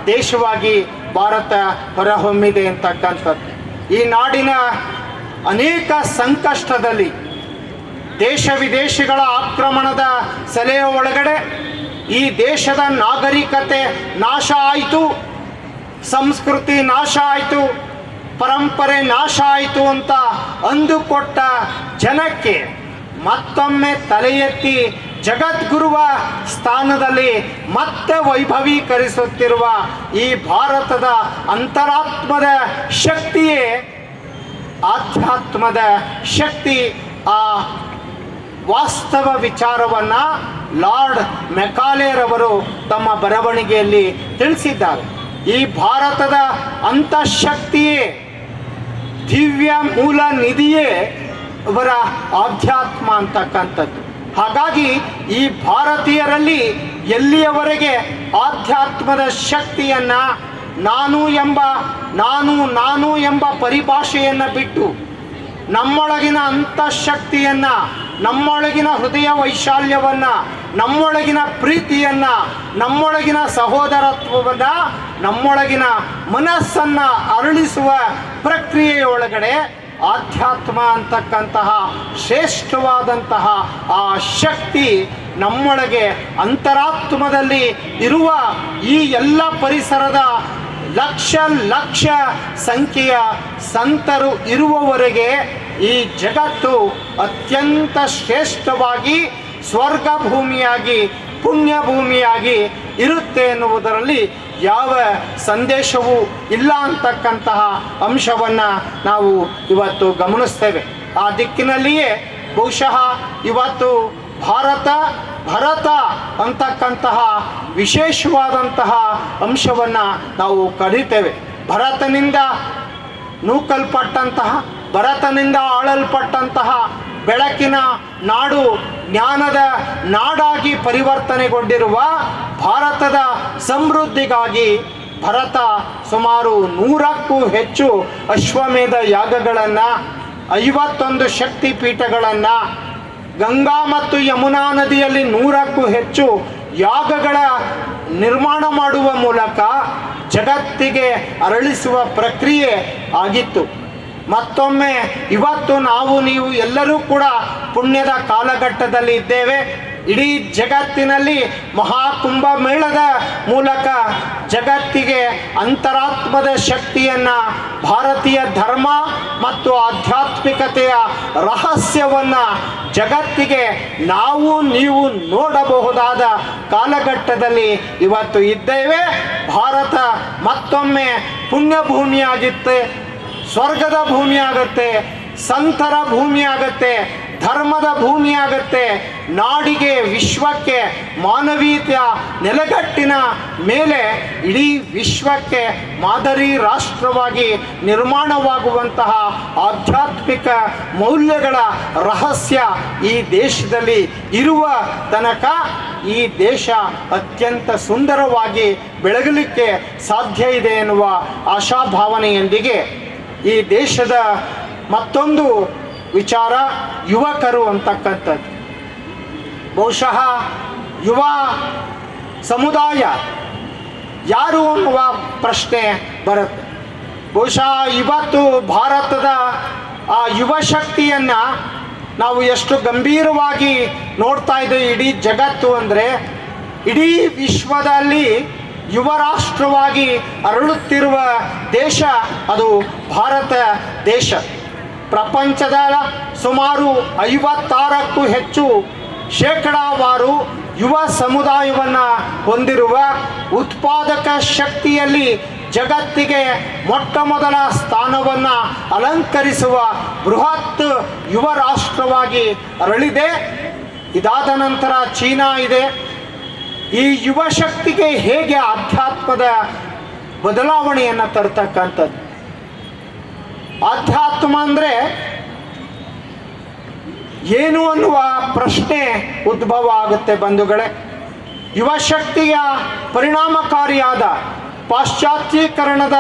ದೇಶವಾಗಿ ಭಾರತ ಹೊರಹೊಮ್ಮಿದೆ ಅಂತಕ್ಕಂಥದ್ದು. ಈ ನಾಡಿನ ಅನೇಕ ಸಂಕಷ್ಟದಲ್ಲಿ ದೇಶ ವಿದೇಶಗಳ ಆಕ್ರಮಣದ ಸೆಲೆಯ ಒಳಗಡೆ ಈ ದೇಶದ ನಾಗರಿಕತೆ ನಾಶ ಆಯಿತು, ಸಂಸ್ಕೃತಿ ನಾಶ ಆಯಿತು, ಪರಂಪರೆ ನಾಶ ಆಯಿತು ಅಂತ ಅಂದುಕೊಟ್ಟ ಜನಕ್ಕೆ ಮತ್ತೊಮ್ಮೆ ತಲೆ ಎತ್ತಿ ಜಗದ್ಗುರುವ ಸ್ಥಾನದಲ್ಲಿ ಮತ್ತೆ ವೈಭವೀಕರಿಸುತ್ತಿರುವ ಈ ಭಾರತದ ಅಂತರಾತ್ಮದ ಶಕ್ತಿಯೇ ಆಧ್ಯಾತ್ಮದ ಶಕ್ತಿ. ಆ ವಾಸ್ತವ ವಿಚಾರವನ್ನು ಲಾರ್ಡ್ ಮೆಕಾಲೆರವರು ತಮ್ಮ ಬರವಣಿಗೆಯಲ್ಲಿ ತಿಳಿಸಿದ್ದಾರೆ. ಈ ಭಾರತದ ಅಂತಃಶಕ್ತಿಯೇ, ದಿವ್ಯ ಮೂಲ ನಿಧಿಯೇ ಅವರ ಆಧ್ಯಾತ್ಮ ಅಂತಕ್ಕಂಥದ್ದು. ಹಾಗಾಗಿ ಈ ಭಾರತೀಯರಲ್ಲಿ ಎಲ್ಲಿಯವರೆಗೆ ಆಧ್ಯಾತ್ಮದ ಶಕ್ತಿಯನ್ನು ನಾನು ಎಂಬ ಪರಿಭಾಷೆಯನ್ನು ಬಿಟ್ಟು ನಮ್ಮೊಳಗಿನ ಅಂತಃಶಕ್ತಿಯನ್ನು, ನಮ್ಮೊಳಗಿನ ಹೃದಯ ವೈಶಾಲ್ಯವನ್ನು, ನಮ್ಮೊಳಗಿನ ಪ್ರೀತಿಯನ್ನು, ನಮ್ಮೊಳಗಿನ ಸಹೋದರತ್ವವನ್ನು, ನಮ್ಮೊಳಗಿನ ಮನಸ್ಸನ್ನು ಅರಳಿಸುವ ಪ್ರಕ್ರಿಯೆಯೊಳಗಡೆ ಆಧ್ಯಾತ್ಮ ಅಂತಕ್ಕಂತಹ ಶ್ರೇಷ್ಠವಾದಂತಹ ಆ ಶಕ್ತಿ ನಮ್ಮೊಳಗೆ ಅಂತರಾತ್ಮದಲ್ಲಿ ಇರುವ ಈ ಎಲ್ಲ ಪರಿಸರದ ಲಕ್ಷ ಸಂಖ್ಯೆಯ ಸಂತರು ಇರುವವರೆಗೆ ಈ ಜಗತ್ತು ಅತ್ಯಂತ ಶ್ರೇಷ್ಠವಾಗಿ ಸ್ವರ್ಗ ಭೂಮಿಯಾಗಿ, ಪುಣ್ಯ ಭೂಮಿಯಾಗಿ ಇರುತ್ತೆ ಎನ್ನುವುದರಲ್ಲಿ ಯಾವ ಸಂದೇಶವೂ ಇಲ್ಲ ಅಂತಕ್ಕಂತಹ ಅಂಶವನ್ನು ನಾವು ಇವತ್ತು ಗಮನಿಸ್ತೇವೆ. ಆ ದಿಕ್ಕಿನಲ್ಲಿಯೇ ಬಹುಶಃ ಇವತ್ತು ಭರತ ಅಂತಕ್ಕಂತಹ ವಿಶೇಷವಾದಂತಹ ಅಂಶವನ್ನು ನಾವು ಕರೀತೇವೆ. ಭರತನಿಂದ ನೂಕಲ್ಪಟ್ಟಂತಹ, ಭರತನಿಂದ ಆಳಲ್ಪಟ್ಟಂತಹ ಬೆಳಕಿನ ನಾಡು, ಜ್ಞಾನದ ನಾಡಾಗಿ ಪರಿವರ್ತನೆಗೊಂಡಿರುವ ಭಾರತದ ಸಮೃದ್ಧಿಗಾಗಿ ಭರತ ಸುಮಾರು 100ಕ್ಕೂ ಹೆಚ್ಚು ಅಶ್ವಮೇಧ ಯಾಗಗಳನ್ನು, 51 ಶಕ್ತಿ ಪೀಠಗಳನ್ನು, ಗಂಗಾ ಮತ್ತು ಯಮುನಾ ನದಿಯಲ್ಲಿ 100ಕ್ಕೂ ಹೆಚ್ಚು ಯಾಗಗಳ ನಿರ್ಮಾಣ ಮಾಡುವ ಮೂಲಕ ಜಗತ್ತಿಗೆ ಅರಳಿಸುವ ಪ್ರಕ್ರಿಯೆ ಆಗಿತ್ತು. ಮತ್ತೊಮ್ಮೆ ಇವತ್ತು ನೀವು ಎಲ್ಲರೂ ಕೂಡ ಪುಣ್ಯದ ಕಾಲಘಟ್ಟದಲ್ಲಿ ಇದ್ದೇವೆ. ಇಡೀ ಜಗತ್ತಿನಲ್ಲಿ ಮಹಾಕುಂಭ ಮೇಳದ ಮೂಲಕ ಜಗತ್ತಿಗೆ ಅಂತರಾತ್ಮದ ಶಕ್ತಿಯನ್ನು, ಭಾರತೀಯ ಧರ್ಮ ಮತ್ತು ಆಧ್ಯಾತ್ಮಿಕತೆಯ ರಹಸ್ಯವನ್ನು ಜಗತ್ತಿಗೆ ನೀವು ನೋಡಬಹುದಾದ ಕಾಲಘಟ್ಟದಲ್ಲಿ ಇವತ್ತು ಇದ್ದೇವೆ. ಭಾರತ ಮತ್ತೊಮ್ಮೆ ಪುಣ್ಯ ಭೂಮಿಯಾಗುತ್ತೆ, ಸ್ವರ್ಗದ ಭೂಮಿ ಆಗುತ್ತೆ, ಸಂತರ ಭೂಮಿ ಆಗುತ್ತೆ, ಧರ್ಮದ ಭೂಮಿ ಆಗುತ್ತೆ. ನಾಡಿಗೆ, ವಿಶ್ವಕ್ಕೆ, ಮಾನವೀಯತೆಯ ನೆಲೆಗಟ್ಟಿನ ಮೇಲೆ ಇಡೀ ವಿಶ್ವಕ್ಕೆ ಮಾದರಿ ರಾಷ್ಟ್ರವಾಗಿ ನಿರ್ಮಾಣವಾಗುವಂತಹ ಆಧ್ಯಾತ್ಮಿಕ ಮೌಲ್ಯಗಳ ರಹಸ್ಯ ಈ ದೇಶದಲ್ಲಿ ಇರುವ ತನಕ ಈ ದೇಶ ಅತ್ಯಂತ ಸುಂದರವಾಗಿ ಬೆಳಗಲಿಕ್ಕೆ ಸಾಧ್ಯ ಇದೆ ಎನ್ನುವ ಆಶಾಭಾವನೆಯೊಂದಿಗೆ ಈ ದೇಶದ ಮತ್ತೊಂದು ವಿಚಾರ ಯುವಕರು ಅಂತಕ್ಕಂಥದ್ದು. ಬಹುಶಃ ಯುವ ಸಮುದಾಯ ಯಾರು ಅನ್ನುವ ಪ್ರಶ್ನೆ ಬರುತ್ತೆ. ಬಹುಶಃ ಇವತ್ತು ಭಾರತದ ಆ ಯುವ ಶಕ್ತಿಯನ್ನು ನಾವು ಎಷ್ಟು ಗಂಭೀರವಾಗಿ ನೋಡ್ತಾ ಇದ್ದೇವೆ. ಇಡೀ ಜಗತ್ತು ಅಂದರೆ ಇಡೀ ವಿಶ್ವದಲ್ಲಿ ಯುವ ರಾಷ್ಟ್ರವಾಗಿ ಅರಳುತ್ತಿರುವ ದೇಶ ಅದು ಭಾರತ ದೇಶ. ಪ್ರಪಂಚದ ಸುಮಾರು 56ಕ್ಕೂ ಹೆಚ್ಚು ಶೇಕಡಾವಾರು ಯುವ ಸಮುದಾಯವನ್ನು ಹೊಂದಿರುವ, ಉತ್ಪಾದಕ ಶಕ್ತಿಯಲ್ಲಿ ಜಗತ್ತಿಗೆ ಮೊಟ್ಟ ಮೊದಲ ಸ್ಥಾನವನ್ನು ಅಲಂಕರಿಸುವ ಬೃಹತ್ ಯುವ ರಾಷ್ಟ್ರವಾಗಿ ಅರಳಿದೆ. ಇದಾದ ನಂತರ ಚೀನಾ ಇದೆ. ಈ ಯುವ ಶಕ್ತಿಗೆ ಹೇಗೆ ಆಧ್ಯಾತ್ಮದ ಬದಲಾವಣೆಯನ್ನು ತರ್ತಕ್ಕಂಥದ್ದು. ಆಧ್ಯಾತ್ಮ ಅಂದರೆ ಏನು ಅನ್ನುವ ಪ್ರಶ್ನೆ ಉದ್ಭವ ಆಗುತ್ತೆ ಬಂಧುಗಳೇ. ಯುವ ಶಕ್ತಿಯ ಪರಿಣಾಮಕಾರಿಯಾದ ಪಾಶ್ಚಾತ್ಯೀಕರಣದ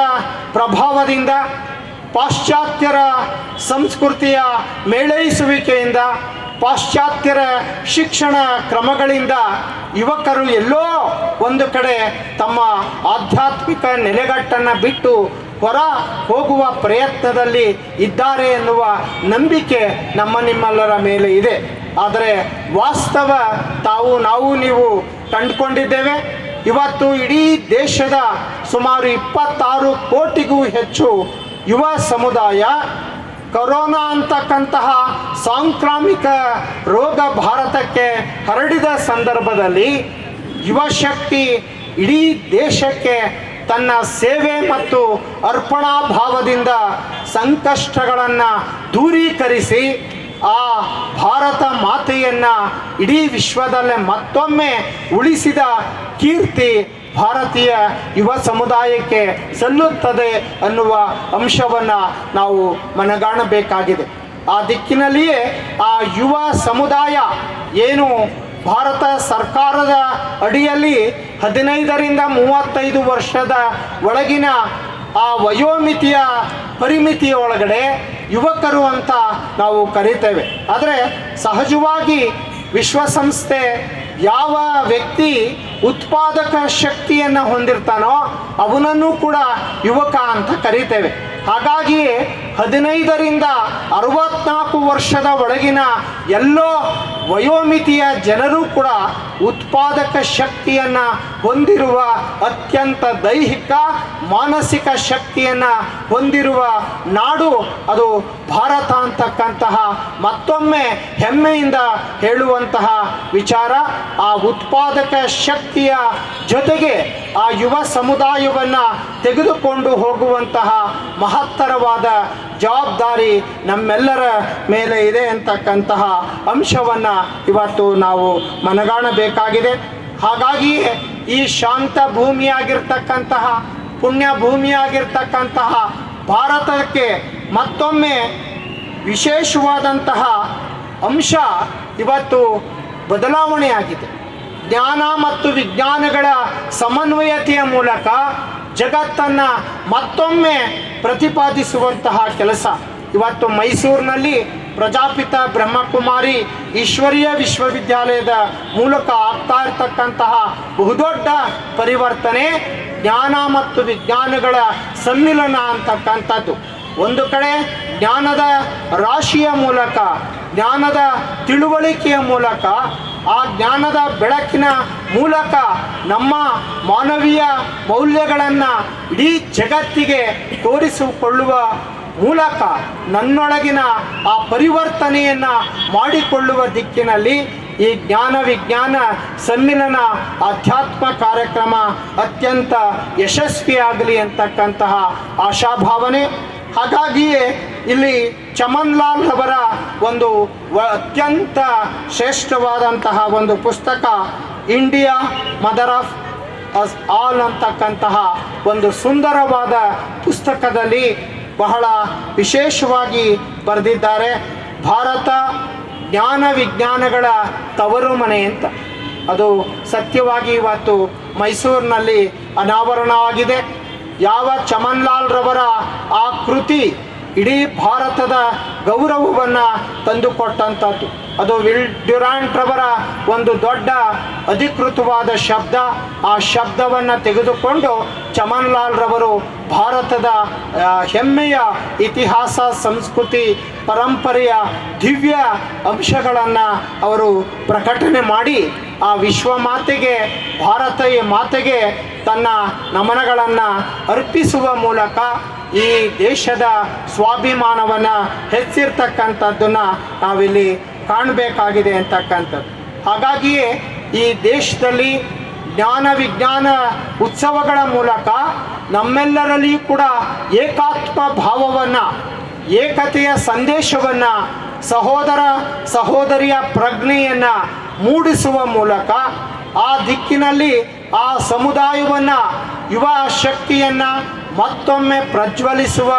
ಪ್ರಭಾವದಿಂದ, ಪಾಶ್ಚಾತ್ಯರ ಸಂಸ್ಕೃತಿಯ ಮೇಳೈಸುವಿಕೆಯಿಂದ, ಪಾಶ್ಚಾತ್ಯರ ಶಿಕ್ಷಣ ಕ್ರಮಗಳಿಂದ ಯುವಕರು ಎಲ್ಲೋ ಒಂದು ಕಡೆ ತಮ್ಮ ಆಧ್ಯಾತ್ಮಿಕ ನೆಲೆಗಟ್ಟನ್ನು ಬಿಟ್ಟು ಹೊರ ಹೋಗುವ ಪ್ರಯತ್ನದಲ್ಲಿ ಇದ್ದಾರೆ ಎನ್ನುವ ನಂಬಿಕೆ ನಿಮ್ಮೆಲ್ಲರ ಮೇಲೆ ಇದೆ. ಆದರೆ ವಾಸ್ತವ ನಾವು ನೀವು ಕಂಡುಕೊಂಡಿದ್ದೇವೆ. ಇವತ್ತು ಇಡೀ ದೇಶದ ಸುಮಾರು 26 ಕೋಟಿಗೂ ಹೆಚ್ಚು ಯುವ ಸಮುದಾಯ ಕೊರೋನಾ ಅಂತಕ್ಕಂತಹ ಸಾಂಕ್ರಾಮಿಕ ರೋಗ ಭಾರತಕ್ಕೆ ಹರಡಿದ ಸಂದರ್ಭದಲ್ಲಿ ಯುವ ಶಕ್ತಿ ಇಡೀ ದೇಶಕ್ಕೆ ತನ್ನ ಸೇವೆ ಮತ್ತು ಅರ್ಪಣಾ ಭಾವದಿಂದ ಸಂಕಷ್ಟಗಳನ್ನು ದೂರೀಕರಿಸಿ ಆ ಭಾರತ ಮಾತೆಯನ್ನು ಇಡೀ ವಿಶ್ವದಲ್ಲೇ ಮತ್ತೊಮ್ಮೆ ಉಳಿಸಿದ ಕೀರ್ತಿ ಭಾರತೀಯ ಯುವ ಸಮುದಾಯಕ್ಕೆ ಸಲ್ಲುತ್ತದೆ ಅನ್ನುವ ಅಂಶವನ್ನು ನಾವು ಮನಗಾಣಬೇಕಾಗಿದೆ. ಆ ದಿಕ್ಕಿನಲ್ಲಿಯೇ ಆ ಯುವ ಸಮುದಾಯ ಏನು ಭಾರತ ಸರ್ಕಾರದ ಅಡಿಯಲ್ಲಿ 15ರಿಂದ 35 ವರ್ಷದ ಒಳಗಿನ ಆ ವಯೋಮಿತಿಯ ಪರಿಮಿತಿಯ ಒಳಗಡೆ ಯುವಕರು ಅಂತ ನಾವು ಕರೀತೇವೆ. ಆದರೆ ಸಹಜವಾಗಿ ವಿಶ್ವಸಂಸ್ಥೆ ಯಾವ ವ್ಯಕ್ತಿ ಉತ್ಪಾದಕ ಶಕ್ತಿಯನ್ನು ಹೊಂದಿರ್ತಾನೋ ಅವನನ್ನು ಕೂಡ ಯುವಕ ಅಂತ ಕರೀತೇವೆ. ಹಾಗಾಗಿಯೇ 15ರಿಂದ 64 ವರ್ಷದ ಒಳಗಿನ ಎಲ್ಲೋ ವಯೋಮಿತಿಯ ಜನರು ಕೂಡ ಉತ್ಪಾದಕ ಶಕ್ತಿಯನ್ನು ಹೊಂದಿರುವ, ಅತ್ಯಂತ ದೈಹಿಕ ಮಾನಸಿಕ ಶಕ್ತಿಯನ್ನು ಹೊಂದಿರುವ ನಾಡು ಅದು ಭಾರತ ಅಂತಕ್ಕಂತಹ ಮತ್ತೊಮ್ಮೆ ಹೆಮ್ಮೆಯಿಂದ ಹೇಳುವಂತಹ ವಿಚಾರ. ಆ ಉತ್ಪಾದಕ ಶಕ್ತಿಯ ಜೊತೆಗೆ ಆ ಯುವ ಸಮುದಾಯವನ್ನು ತೆಗೆದುಕೊಂಡು ಹೋಗುವಂತಹ ಮಹತ್ತರವಾದ ಜವಾಬ್ದಾರಿ ನಮ್ಮೆಲ್ಲರ ಮೇಲೆ ಇದೆ ಅಂತಕ್ಕಂತಹ ಅಂಶವನ್ನು ಇವತ್ತು ನಾವು ಮನಗಾಣಬೇಕಾಗಿದೆ. ಹಾಗಾಗಿಯೇ ಈ ಶಾಂತ ಭೂಮಿಯಾಗಿರ್ತಕ್ಕಂತಹ, ಪುಣ್ಯ ಭೂಮಿಯಾಗಿರ್ತಕ್ಕಂತಹ ಭಾರತಕ್ಕೆ ಮತ್ತೊಮ್ಮೆ ವಿಶೇಷವಾದಂತಹ ಅಂಶ ಇವತ್ತು ಬದಲಾವಣೆಯಾಗಿದೆ. ಜ್ಞಾನ ಮತ್ತು ವಿಜ್ಞಾನಗಳ ಸಮನ್ವಯತೆಯ ಮೂಲಕ ಜಗತ್ತನ್ನು ಮತ್ತೊಮ್ಮೆ ಪ್ರತಿಪಾದಿಸುವಂತಹ ಕೆಲಸ ಇವತ್ತು ಮೈಸೂರಿನಲ್ಲಿ ಪ್ರಜಾಪಿತ ಬ್ರಹ್ಮಕುಮಾರಿ ಈಶ್ವರೀಯ ವಿಶ್ವವಿದ್ಯಾಲಯದ ಮೂಲಕ ಆಗ್ತಾ ಇರತಕ್ಕಂತಹ ಬಹುದೊಡ್ಡ ಪರಿವರ್ತನೆ ಜ್ಞಾನ ಮತ್ತು ವಿಜ್ಞಾನಗಳ ಸಮ್ಮಿಲನ ಅಂತಕ್ಕಂಥದ್ದು. ಒಂದು ಕಡೆ ಜ್ಞಾನದ ರಾಶಿಯ ಮೂಲಕ, ಜ್ಞಾನದ ತಿಳುವಳಿಕೆಯ ಮೂಲಕ, ಆ ಜ್ಞಾನದ ಬೆಳಕಿನ ಮೂಲಕ ನಮ್ಮ ಮಾನವೀಯ ಮೌಲ್ಯಗಳನ್ನು ಇಡೀ ಜಗತ್ತಿಗೆ ತೋರಿಸಿಕೊಳ್ಳುವ ಮೂಲಕ ನನ್ನೊಳಗಿನ ಆ ಪರಿವರ್ತನೆಯನ್ನು ಮಾಡಿಕೊಳ್ಳುವ ದಿಕ್ಕಿನಲ್ಲಿ ಈ ಜ್ಞಾನ ವಿಜ್ಞಾನ ಸಮ್ಮಿಲನ ಆಧ್ಯಾತ್ಮ ಕಾರ್ಯಕ್ರಮ ಅತ್ಯಂತ ಯಶಸ್ವಿಯಾಗಲಿ ಅಂತಕ್ಕಂತಹ ಆಶಾಭಾವನೆ. ಹಾಗಾಗಿಯೇ ಇಲ್ಲಿ ಚಮನ್ ಲಾಲ್ ಅವರ ಒಂದು ಅತ್ಯಂತ ಶ್ರೇಷ್ಠವಾದಂತಹ ಒಂದು ಪುಸ್ತಕ India mother of us all ಅಂತಕ್ಕಂತಹ ಒಂದು ಸುಂದರವಾದ ಪುಸ್ತಕದಲ್ಲಿ ಬಹಳ ವಿಶೇಷವಾಗಿ ಬರೆದಿದ್ದಾರೆ. ಭಾರತ ಜ್ಞಾನ ವಿಜ್ಞಾನಗಳ ತವರು ಮನೆ ಅಂತ. ಅದು ಸತ್ಯವಾಗಿ ಇವತ್ತು ಮೈಸೂರಿನಲ್ಲಿ ಅನಾವರಣವಾಗಿದೆ. ಯಾವ ಚಮನ್ ಲಾಲ್ ರವರ ಆ ಕೃತಿ ಇಡೀ ಭಾರತದ ಗೌರವವನ್ನು ತಂದುಕೊಟ್ಟಂಥದ್ದು. ಅದು ವಿಲ್ ಡ್ಯುರಾಂಟ್ ರವರ ಒಂದು ದೊಡ್ಡ ಅಧಿಕೃತವಾದ ಶಬ್ದ. ಆ ಶಬ್ದವನ್ನು ತೆಗೆದುಕೊಂಡು ಚಮನ್ ಲಾಲ್ ರವರು ಭಾರತದ ಹೆಮ್ಮೆಯ ಇತಿಹಾಸ, ಸಂಸ್ಕೃತಿ, ಪರಂಪರೆಯ ದಿವ್ಯ ಅಂಶಗಳನ್ನು ಅವರು ಪ್ರಕಟಣೆ ಮಾಡಿ ಆ ವಿಶ್ವಮಾತೆಗೆ, ಭಾರತೀಯ ಮಾತೆಗೆ ತನ್ನ ನಮನಗಳನ್ನು ಅರ್ಪಿಸುವ ಮೂಲಕ ಈ ದೇಶದ ಸ್ವಾಭಿಮಾನವನ್ನು ಹೆಚ್ಚಿರ್ತಕ್ಕಂಥದ್ದನ್ನು ನಾವಿಲ್ಲಿ ಕಾಣಬೇಕಾಗಿದೆ ಅಂತಕ್ಕಂಥದ್ದು. ಹಾಗಾಗಿಯೇ ಈ ದೇಶದಲ್ಲಿ ಜ್ಞಾನ ವಿಜ್ಞಾನ ಉತ್ಸವಗಳ ಮೂಲಕ ನಮ್ಮೆಲ್ಲರಲ್ಲಿಯೂ ಕೂಡ ಏಕಾತ್ಮ ಭಾವವನ್ನು, ಏಕತೆಯ ಸಂದೇಶವನ್ನು, ಸಹೋದರ ಸಹೋದರಿಯ ಪ್ರಜ್ಞೆಯನ್ನು ಮೂಡಿಸುವ ಮೂಲಕ ಆ ದಿಕ್ಕಿನಲ್ಲಿ ಆ ಸಮುದಾಯವನ್ನು, ಯುವ ಶಕ್ತಿಯನ್ನು ಮತ್ತೊಮ್ಮೆ ಪ್ರಜ್ವಲಿಸುವ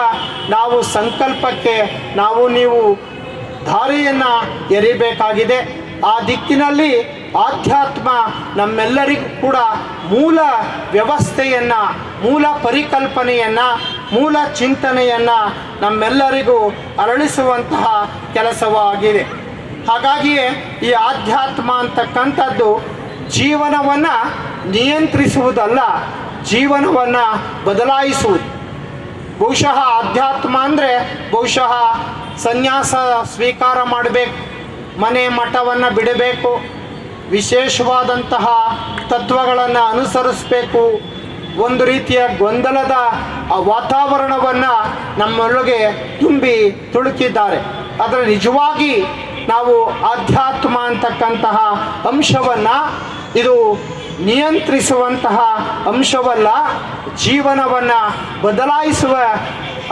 ನಾವು ಸಂಕಲ್ಪಕ್ಕೆ ನಾವು ನೀವು ಧಾರೆಯನ್ನು ಎರಿಬೇಕಾಗಿದೆ. ಆ ದಿಕ್ಕಿನಲ್ಲಿ ಆಧ್ಯಾತ್ಮ ನಮ್ಮೆಲ್ಲರಿಗೂ ಕೂಡ ಮೂಲ ವ್ಯವಸ್ಥೆಯನ್ನು, ಮೂಲ ಪರಿಕಲ್ಪನೆಯನ್ನು, ಮೂಲ ಚಿಂತನೆಯನ್ನು ನಮ್ಮೆಲ್ಲರಿಗೂ ಅರಳಿಸುವಂತಹ ಕೆಲಸವಾಗಿದೆ. ಹಾಗಾಗಿಯೇ ಈ ಆಧ್ಯಾತ್ಮ ಅಂತಕ್ಕಂಥದ್ದು ಜೀವನವನ್ನು ನಿಯಂತ್ರಿಸುವುದಲ್ಲ, ಜೀವನವನ್ನು ಬದಲಾಯಿಸುವುದು. ಬಹುಶಃ ಆಧ್ಯಾತ್ಮ ಅಂದರೆ ಬಹುಶಃ ಸನ್ಯಾಸ ಸ್ವೀಕಾರ ಮಾಡಬೇಕು, ಮನೆ ಮಠವನ್ನು ಬಿಡಬೇಕು, ವಿಶೇಷವಾದಂತಹ ತತ್ವಗಳನ್ನು ಅನುಸರಿಸಬೇಕು, ಒಂದು ರೀತಿಯ ಗೊಂದಲದ ವಾತಾವರಣವನ್ನು ನಮ್ಮೊಳಗೆ ತುಂಬಿ ತುಳುಕಿದ್ದಾರೆ. ಆದರೆ ನಿಜವಾಗಿ ನಾವು ಆಧ್ಯಾತ್ಮ ಅಂತಕ್ಕಂತಹ ಅಂಶವನ್ನು ಇದು ನಿಯಂತ್ರಿಸುವಂತಹ ಅಂಶವಲ್ಲ, ಜೀವನವನ್ನು ಬದಲಾಯಿಸುವ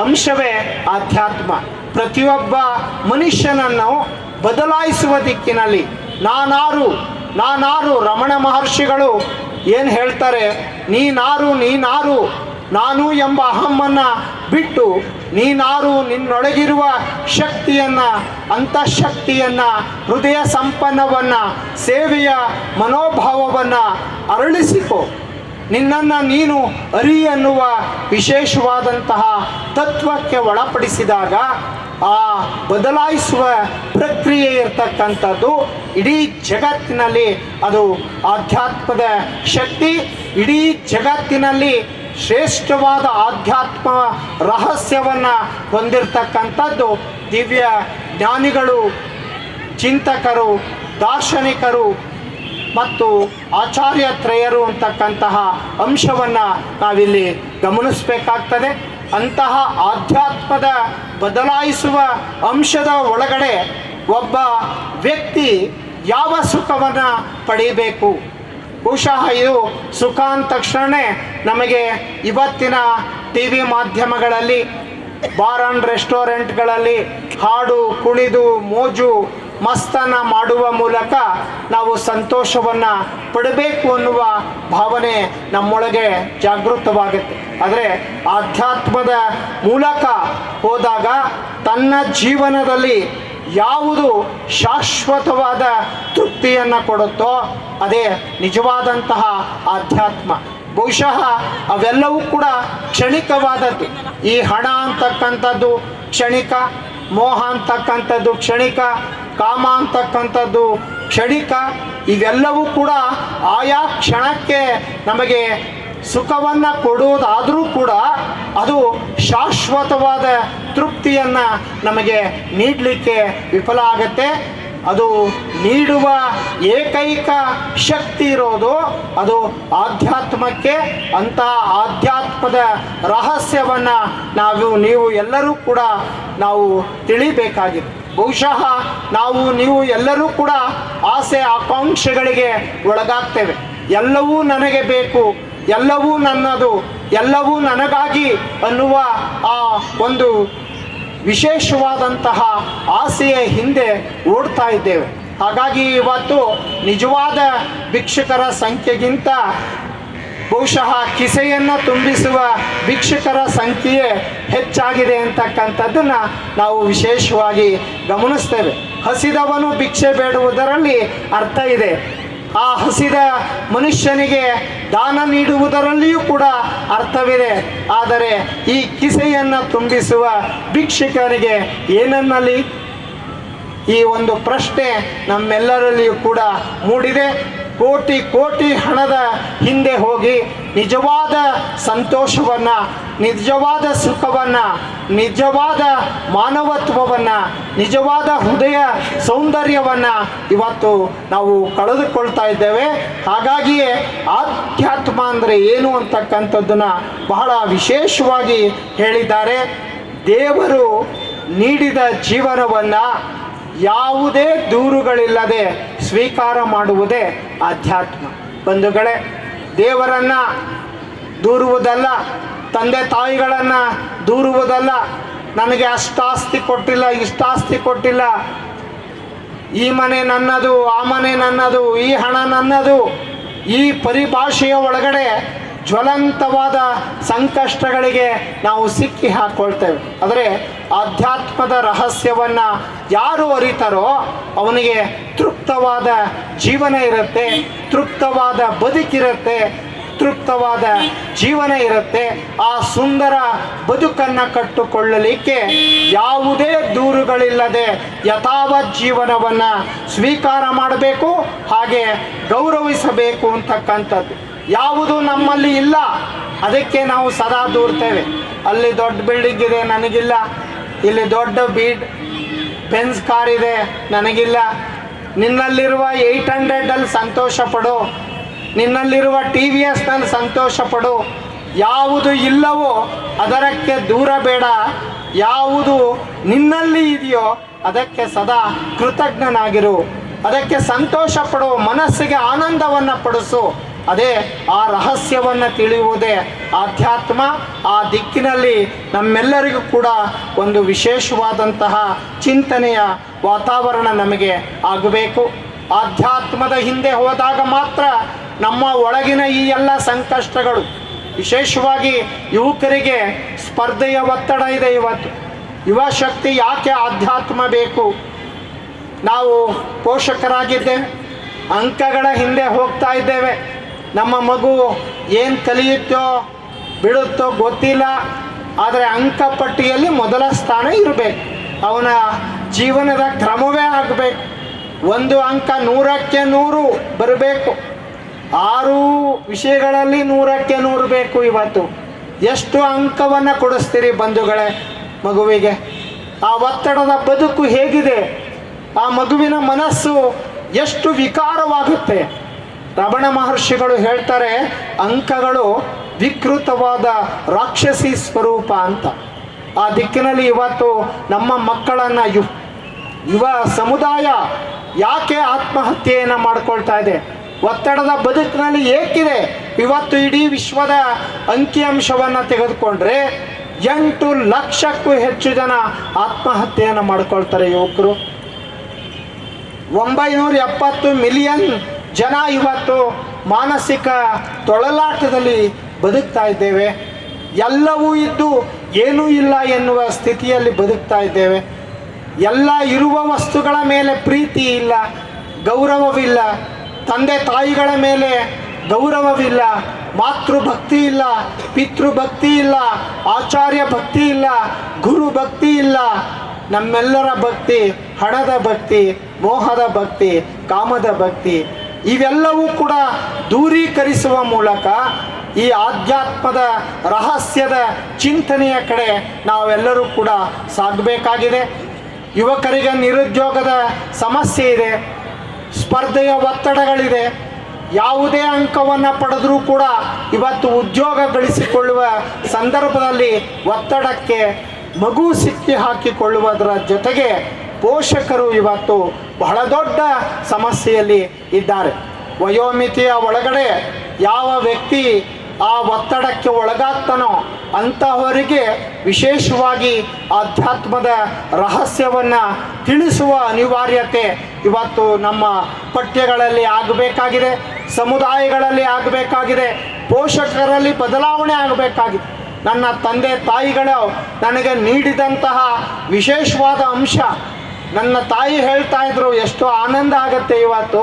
ಅಂಶವೇ ಆಧ್ಯಾತ್ಮ. ಪ್ರತಿಯೊಬ್ಬ ಮನುಷ್ಯನನ್ನು ಬದಲಾಯಿಸುವ ದಿಕ್ಕಿನಲ್ಲಿ ನಾನಾರು ರಮಣ ಮಹರ್ಷಿಗಳು ಏನು ಹೇಳ್ತಾರೆ, ನೀನಾರು ನಾನು ಎಂಬ ಅಹಮ್ಮನ್ನು ಬಿಟ್ಟು ನೀನಾರು, ನಿನ್ನೊಳಗಿರುವ ಶಕ್ತಿಯನ್ನು, ಅಂತಃಶಕ್ತಿಯನ್ನು, ಹೃದಯ ಸಂಪನ್ನವನ್ನು, ಸೇವೆಯ ಮನೋಭಾವವನ್ನು ಅರಳಿಸಿಕೊ, ನಿನ್ನನ್ನು ನೀನು ಅರಿ ಅನ್ನುವ ವಿಶೇಷವಾದಂತಹ ತತ್ವಕ್ಕೆ ಒಳಪಡಿಸಿದಾಗ ಆ ಬದಲಾಯಿಸುವ ಪ್ರಕ್ರಿಯೆ ಇರತಕ್ಕಂಥದ್ದು ಇಡೀ ಜಗತ್ತಿನಲ್ಲಿ ಅದು ಆಧ್ಯಾತ್ಮದ ಶಕ್ತಿ. ಇಡೀ ಜಗತ್ತಿನಲ್ಲಿ ಶ್ರೇಷ್ಠವಾದ ಆಧ್ಯಾತ್ಮ ರಹಸ್ಯವನ್ನು ಹೊಂದಿರತಕ್ಕಂಥದ್ದು ದಿವ್ಯ ಜ್ಞಾನಿಗಳು, ಚಿಂತಕರು, ದಾರ್ಶನಿಕರು ಮತ್ತು ಆಚಾರ್ಯತ್ರಯರು ಅಂತಕ್ಕಂತಹ ಅಂಶವನ್ನು ನಾವಿಲ್ಲಿ ಗಮನಿಸಬೇಕಾಗ್ತದೆ. ಅಂತಹ ಆಧ್ಯಾತ್ಮದ ಬದಲಾಯಿಸುವ ಅಂಶದ ಒಳಗಡೆ ಒಬ್ಬ ವ್ಯಕ್ತಿ ಯಾವ ಸುಖವನ್ನು ಪಡೆಯಬೇಕು? ಬಹುಶಃ ಇದು ಸುಖ ಅಂದ ತಕ್ಷಣ ನಮಗೆ ಇವತ್ತಿನ ಟಿ ವಿ ಮಾಧ್ಯಮಗಳಲ್ಲಿ, ಬಾರ್ ಆ್ಯಂಡ್ ರೆಸ್ಟೋರೆಂಟ್ಗಳಲ್ಲಿ ಹಾಡು ಕುಣಿದು ಮೋಜು ಮಸ್ತನ ಮಾಡುವ ಮೂಲಕ ನಾವು ಸಂತೋಷವನ್ನು ಪಡಬೇಕು ಅನ್ನುವ ಭಾವನೆ ನಮ್ಮೊಳಗೆ ಜಾಗೃತವಾಗುತ್ತೆ. ಆದರೆ ಆಧ್ಯಾತ್ಮದ ಮೂಲಕ ಹೋದಾಗ ತನ್ನ ಜೀವನದಲ್ಲಿ ಯಾವುದು ಶಾಶ್ವತವಾದ ತೃಪ್ತಿಯನ್ನು ಕೊಡುತ್ತೋ ಅದೇ ನಿಜವಾದಂತಹ ಆಧ್ಯಾತ್ಮ. ಬಹುಶಃ ಅವೆಲ್ಲವೂ ಕೂಡ ಕ್ಷಣಿಕವಾದದ್ದು. ಈ ಹಣ ಅಂತಕ್ಕಂಥದ್ದು ಕ್ಷಣಿಕ, ಮೋಹ ಅಂತಕ್ಕಂಥದ್ದು ಕ್ಷಣಿಕ, ಕಾಮ ಅಂತಕ್ಕಂಥದ್ದು ಕ್ಷಣಿಕ. ಇವೆಲ್ಲವೂ ಕೂಡ ಆಯಾ ಕ್ಷಣಕ್ಕೆ ನಮಗೆ ಸುಖವನ್ನು ಕೊಡುವುದಾದರೂ ಕೂಡ ಅದು ಶಾಶ್ವತವಾದ ತೃಪ್ತಿಯನ್ನು ನಮಗೆ ನೀಡಲಿಕ್ಕೆ ವಿಫಲ ಆಗುತ್ತೆ. ಅದು ನೀಡುವ ಏಕೈಕ ಶಕ್ತಿ ಇರೋದು ಅದು ಆಧ್ಯಾತ್ಮಕ್ಕೆ. ಅಂತಹ ಆಧ್ಯಾತ್ಮದ ರಹಸ್ಯವನ್ನು ನೀವು ಎಲ್ಲರೂ ಕೂಡ ನಾವು ತಿಳಿಬೇಕಾಗಿದೆ. ಬಹುಶಃ ನೀವು ಎಲ್ಲರೂ ಕೂಡ ಆಸೆ ಆಕಾಂಕ್ಷೆಗಳಿಗೆ ಒಳಗಾಗ್ತೇವೆ. ಎಲ್ಲವೂ ನನಗೆ ಬೇಕು, ಎಲ್ಲವೂ ನನ್ನದು, ಎಲ್ಲವೂ ನನಗಾಗಿ ಅನ್ನುವ ಆ ಒಂದು ವಿಶೇಷವಾದಂತಹ ಆಸೆಯ ಹಿಂದೆ ಓಡ್ತಾ ಇದ್ದೇವೆ. ಹಾಗಾಗಿ ಇವತ್ತು ನಿಜವಾದ ಭಿಕ್ಷುಕರ ಸಂಖ್ಯೆಗಿಂತ ಬಹುಶಃ ಕಿಸೆಯನ್ನು ತುಂಬಿಸುವ ಭಿಕ್ಷುಕರ ಸಂಖ್ಯೆಯೇ ಹೆಚ್ಚಾಗಿದೆ ಅಂತಕ್ಕಂಥದ್ದನ್ನು ನಾವು ವಿಶೇಷವಾಗಿ ಗಮನಿಸ್ತೇವೆ. ಹಸಿದವನು ಭಿಕ್ಷೆ ಬೇಡುವುದರಲ್ಲಿ ಅರ್ಥ ಇದೆ. ಆ ಹಸಿದ ಮನುಷ್ಯನಿಗೆ ದಾನ ನೀಡುವುದರಲ್ಲಿಯೂ ಕೂಡ ಅರ್ಥವಿದೆ. ಆದರೆ ಈ ಕಿಸೆಯನ್ನು ತುಂಬಿಸುವ ಭಿಕ್ಷುಕನಿಗೆ ಏನನ್ನಲ್ಲಿ? ಈ ಒಂದು ಪ್ರಶ್ನೆ ನಮ್ಮೆಲ್ಲರಲ್ಲಿಯೂ ಕೂಡ ಮೂಡಿದೆ. ಕೋಟಿ ಕೋಟಿ ಹಣದ ಹಿಂದೆ ಹೋಗಿ ನಿಜವಾದ ಸಂತೋಷವನ್ನು, ನಿಜವಾದ ಸುಖವನ್ನು, ನಿಜವಾದ ಮಾನವತ್ವವನ್ನು, ನಿಜವಾದ ಹೃದಯ ಸೌಂದರ್ಯವನ್ನು ಇವತ್ತು ನಾವು ಕಳೆದುಕೊಳ್ತಾ ಇದ್ದೇವೆ. ಹಾಗಾಗಿಯೇ ಆಧ್ಯಾತ್ಮ ಅಂದರೆ ಏನು ಅಂತಕ್ಕಂಥದ್ದನ್ನು ಬಹಳ ವಿಶೇಷವಾಗಿ ಹೇಳಿದ್ದಾರೆ. ದೇವರು ನೀಡಿದ ಜೀವನವನ್ನು ಯಾವುದೇ ದೂರುಗಳಿಲ್ಲದೆ ಸ್ವೀಕಾರ ಮಾಡುವುದೇ ಆಧ್ಯಾತ್ಮ. ಬಂಧುಗಳೇ, ದೇವರನ್ನು ದೂರುವುದಲ್ಲ, ತಂದೆ ತಾಯಿಗಳನ್ನು ದೂರುವುದಲ್ಲ, ನನಗೆ ಅಷ್ಟಾಸ್ತಿ ಕೊಟ್ಟಿಲ್ಲ, ಇಷ್ಟಾಸ್ತಿ ಕೊಟ್ಟಿಲ್ಲ, ಈ ಮನೆ ನನ್ನದು, ಆ ಮನೆ ನನ್ನದು, ಈ ಹಣ ನನ್ನದು, ಈ ಪರಿಭಾಷೆಯ ಒಳಗಡೆ ಜ್ವಲಂತವಾದ ಸಂಕಷ್ಟಗಳಿಗೆ ನಾವು ಸಿಕ್ಕಿ ಹಾಕ್ಕೊಳ್ತೇವೆ. ಆದರೆ ಆಧ್ಯಾತ್ಮದ ರಹಸ್ಯವನ್ನು ಯಾರು ಅರಿತಾರೋ ಅವನಿಗೆ ತೃಪ್ತವಾದ ಜೀವನ ಇರುತ್ತೆ, ತೃಪ್ತವಾದ ಬದುಕಿರುತ್ತೆ, ತೃಪ್ತವಾದ ಜೀವನ ಇರುತ್ತೆ. ಆ ಸುಂದರ ಬದುಕನ್ನು ಕಟ್ಟಿಕೊಳ್ಳಲಿಕ್ಕೆ ಯಾವುದೇ ದೂರುಗಳಿಲ್ಲದೆ ಯಥಾವತ್ ಜೀವನವನ್ನು ಸ್ವೀಕಾರ ಮಾಡಬೇಕು, ಹಾಗೆ ಗೌರವಿಸಬೇಕು ಅಂತಕ್ಕಂಥದ್ದು. ಯಾವುದು ನಮ್ಮಲ್ಲಿ ಇಲ್ಲ ಅದಕ್ಕೆ ನಾವು ಸದಾ ದೂರ್ತೇವೆ. ಅಲ್ಲಿ ದೊಡ್ಡ ಬಿಲ್ಡಿಂಗ್ ಇದೆ ನನಗಿಲ್ಲ, ಇಲ್ಲಿ ದೊಡ್ಡ ಬೆನ್ಸ್ ಕಾರ್ ಇದೆ ನನಗಿಲ್ಲ, ನಿನ್ನಲ್ಲಿರುವ 800 ಸಂತೋಷ ಪಡು, ನಿನ್ನಲ್ಲಿರುವ TVS ಸಂತೋಷ ಪಡು. ಯಾವುದು ಇಲ್ಲವೋ ಅದಕ್ಕೆ ದೂರ ಬೇಡ, ಯಾವುದು ನಿನ್ನಲ್ಲಿ ಇದೆಯೋ ಅದಕ್ಕೆ ಸದಾ ಕೃತಜ್ಞನಾಗಿರು, ಅದಕ್ಕೆ ಸಂತೋಷ ಪಡು, ಮನಸ್ಸಿಗೆ ಆನಂದವನ್ನು ಪಡಿಸು. ಅದೇ ಆ ರಹಸ್ಯವನ್ನು ತಿಳಿಯುವುದೇ ಆಧ್ಯಾತ್ಮ. ಆ ದಿಕ್ಕಿನಲ್ಲಿ ನಮ್ಮೆಲ್ಲರಿಗೂ ಕೂಡ ಒಂದು ವಿಶೇಷವಾದಂತಹ ಚಿಂತನೆಯ ವಾತಾವರಣ ನಮಗೆ ಆಗಬೇಕು. ಆಧ್ಯಾತ್ಮದ ಹಿಂದೆ ಹೋದಾಗ ಮಾತ್ರ ನಮ್ಮ ಒಳಗಿನ ಈ ಎಲ್ಲ ಸಂಕಷ್ಟಗಳು, ವಿಶೇಷವಾಗಿ ಯುವಕರಿಗೆ ಸ್ಪರ್ಧೆಯ ಒತ್ತಡ ಇದೆ. ಇವತ್ತು ಯುವ ಶಕ್ತಿ ಯಾಕೆ ಆಧ್ಯಾತ್ಮ ಬೇಕು? ನಾವು ಪೋಷಕರಾಗಿದ್ದೇವೆ, ಅಂಕಗಳ ಹಿಂದೆ ಹೋಗ್ತಾ ಇದ್ದೇವೆ. ನಮ್ಮ ಮಗು ಏನು ಕಲಿಯುತ್ತೋ ಬಿಡುತ್ತೋ ಗೊತ್ತಿಲ್ಲ, ಆದರೆ ಅಂಕಪಟ್ಟಿಯಲ್ಲಿ ಮೊದಲ ಸ್ಥಾನ ಇರಬೇಕು, ಅವನ ಜೀವನದ ಕ್ರಮವೇ ಆಗಬೇಕು. 1 ಅಂಕ 100ಕ್ಕೆ 100 ಬರಬೇಕು, 6 ವಿಷಯಗಳಲ್ಲಿ 100ಕ್ಕೆ 100 ಬೇಕು. ಇವತ್ತು ಎಷ್ಟು ಅಂಕವನ್ನು ಕೊಡಿಸ್ತೀರಿ ಬಂಧುಗಳೇ ಮಗುವಿಗೆ? ಆ ಒತ್ತಡದ ಬದುಕು ಹೇಗಿದೆ? ಆ ಮಗುವಿನ ಮನಸ್ಸು ಎಷ್ಟು ವಿಕಾರವಾಗುತ್ತೆ? ರಮಣ ಮಹರ್ಷಿಗಳು ಹೇಳ್ತಾರೆ, ಅಂಕಗಳು ವಿಕೃತವಾದ ರಾಕ್ಷಸಿ ಸ್ವರೂಪ ಅಂತ. ಆ ದಿಕ್ಕಿನಲ್ಲಿ ಇವತ್ತು ನಮ್ಮ ಮಕ್ಕಳನ್ನು ಯುವ ಸಮುದಾಯ ಯಾಕೆ ಆತ್ಮಹತ್ಯೆಯನ್ನು ಮಾಡ್ಕೊಳ್ತಾ ಇದೆ? ಒತ್ತಡದ ಬದುಕಿನಲ್ಲಿ ಏಕಿದೆ? ಇವತ್ತು ಇಡೀ ವಿಶ್ವದ ಅಂಕಿಅಂಶವನ್ನು ತೆಗೆದುಕೊಂಡ್ರೆ 8 ಲಕ್ಷಕ್ಕೂ ಹೆಚ್ಚು ಜನ ಆತ್ಮಹತ್ಯೆಯನ್ನು ಮಾಡ್ಕೊಳ್ತಾರೆ ಯುವಕರು. 970 ಮಿಲಿಯನ್ ಜನ ಇವತ್ತು ಮಾನಸಿಕ ತೊಳಲಾಟದಲ್ಲಿ ಬದುಕ್ತಾ ಇದ್ದೇವೆ. ಎಲ್ಲವೂ ಇದ್ದು ಏನೂ ಇಲ್ಲ ಎನ್ನುವ ಸ್ಥಿತಿಯಲ್ಲಿ ಬದುಕ್ತಾ ಇದ್ದೇವೆ. ಎಲ್ಲ ಇರುವ ವಸ್ತುಗಳ ಮೇಲೆ ಪ್ರೀತಿ ಇಲ್ಲ, ಗೌರವವಿಲ್ಲ, ತಂದೆ ತಾಯಿಗಳ ಮೇಲೆ ಗೌರವವಿಲ್ಲ, ಮಾತೃಭಕ್ತಿ ಇಲ್ಲ, ಪಿತೃಭಕ್ತಿ ಇಲ್ಲ, ಆಚಾರ್ಯ ಭಕ್ತಿ ಇಲ್ಲ, ಗುರು ಭಕ್ತಿ ಇಲ್ಲ. ನಮ್ಮೆಲ್ಲರ ಭಕ್ತಿ ಹಣದ ಭಕ್ತಿ, ಮೋಹದ ಭಕ್ತಿ, ಕಾಮದ ಭಕ್ತಿ. ಇವೆಲ್ಲವೂ ಕೂಡ ದೂರೀಕರಿಸುವ ಮೂಲಕ ಈ ಆಧ್ಯಾತ್ಮದ ರಹಸ್ಯದ ಚಿಂತನೆಯ ಕಡೆ ನಾವೆಲ್ಲರೂ ಕೂಡ ಸಾಗಬೇಕಾಗಿದೆ. ಯುವಕರಿಗೆ ನಿರುದ್ಯೋಗದ ಸಮಸ್ಯೆ ಇದೆ, ಸ್ಪರ್ಧೆಯ ಒತ್ತಡಗಳಿದೆ. ಯಾವುದೇ ಅಂಕವನ್ನು ಪಡೆದರೂ ಕೂಡ ಇವತ್ತು ಉದ್ಯೋಗ ಗಳಿಸಿಕೊಳ್ಳುವ ಸಂದರ್ಭದಲ್ಲಿ ಒತ್ತಡಕ್ಕೆ ಮಗು ಸಿಕ್ಕಿ ಹಾಕಿಕೊಳ್ಳುವುದರ ಜೊತೆಗೆ ಪೋಷಕರು ಇವತ್ತು ಬಹಳ ದೊಡ್ಡ ಸಮಸ್ಯೆಯಲ್ಲಿ ಇದ್ದಾರೆ. ವಯೋಮಿತಿಯ ಒಳಗಡೆ ಯಾವ ವ್ಯಕ್ತಿ ಆ ಒತ್ತಡಕ್ಕೆ ಒಳಗಾಗ್ತಾನೋ ಅಂತಹವರಿಗೆ ವಿಶೇಷವಾಗಿ ಆಧ್ಯಾತ್ಮದ ರಹಸ್ಯವನ್ನು ತಿಳಿಸುವ ಅನಿವಾರ್ಯತೆ ಇವತ್ತು ನಮ್ಮ ಪಠ್ಯಗಳಲ್ಲಿ ಆಗಬೇಕಾಗಿದೆ, ಸಮುದಾಯಗಳಲ್ಲಿ ಆಗಬೇಕಾಗಿದೆ, ಪೋಷಕರಲ್ಲಿ ಬದಲಾವಣೆ ಆಗಬೇಕಾಗಿದೆ. ನನ್ನ ತಂದೆ ತಾಯಿಗಳು ನನಗೆ ನೀಡಿದಂತಹ ವಿಶೇಷವಾದ ಅಂಶ, ನನ್ನ ತಾಯಿ ಹೇಳ್ತಾ ಇದ್ರು, ಎಷ್ಟು ಆನಂದ ಆಗುತ್ತೆ ಇವತ್ತು,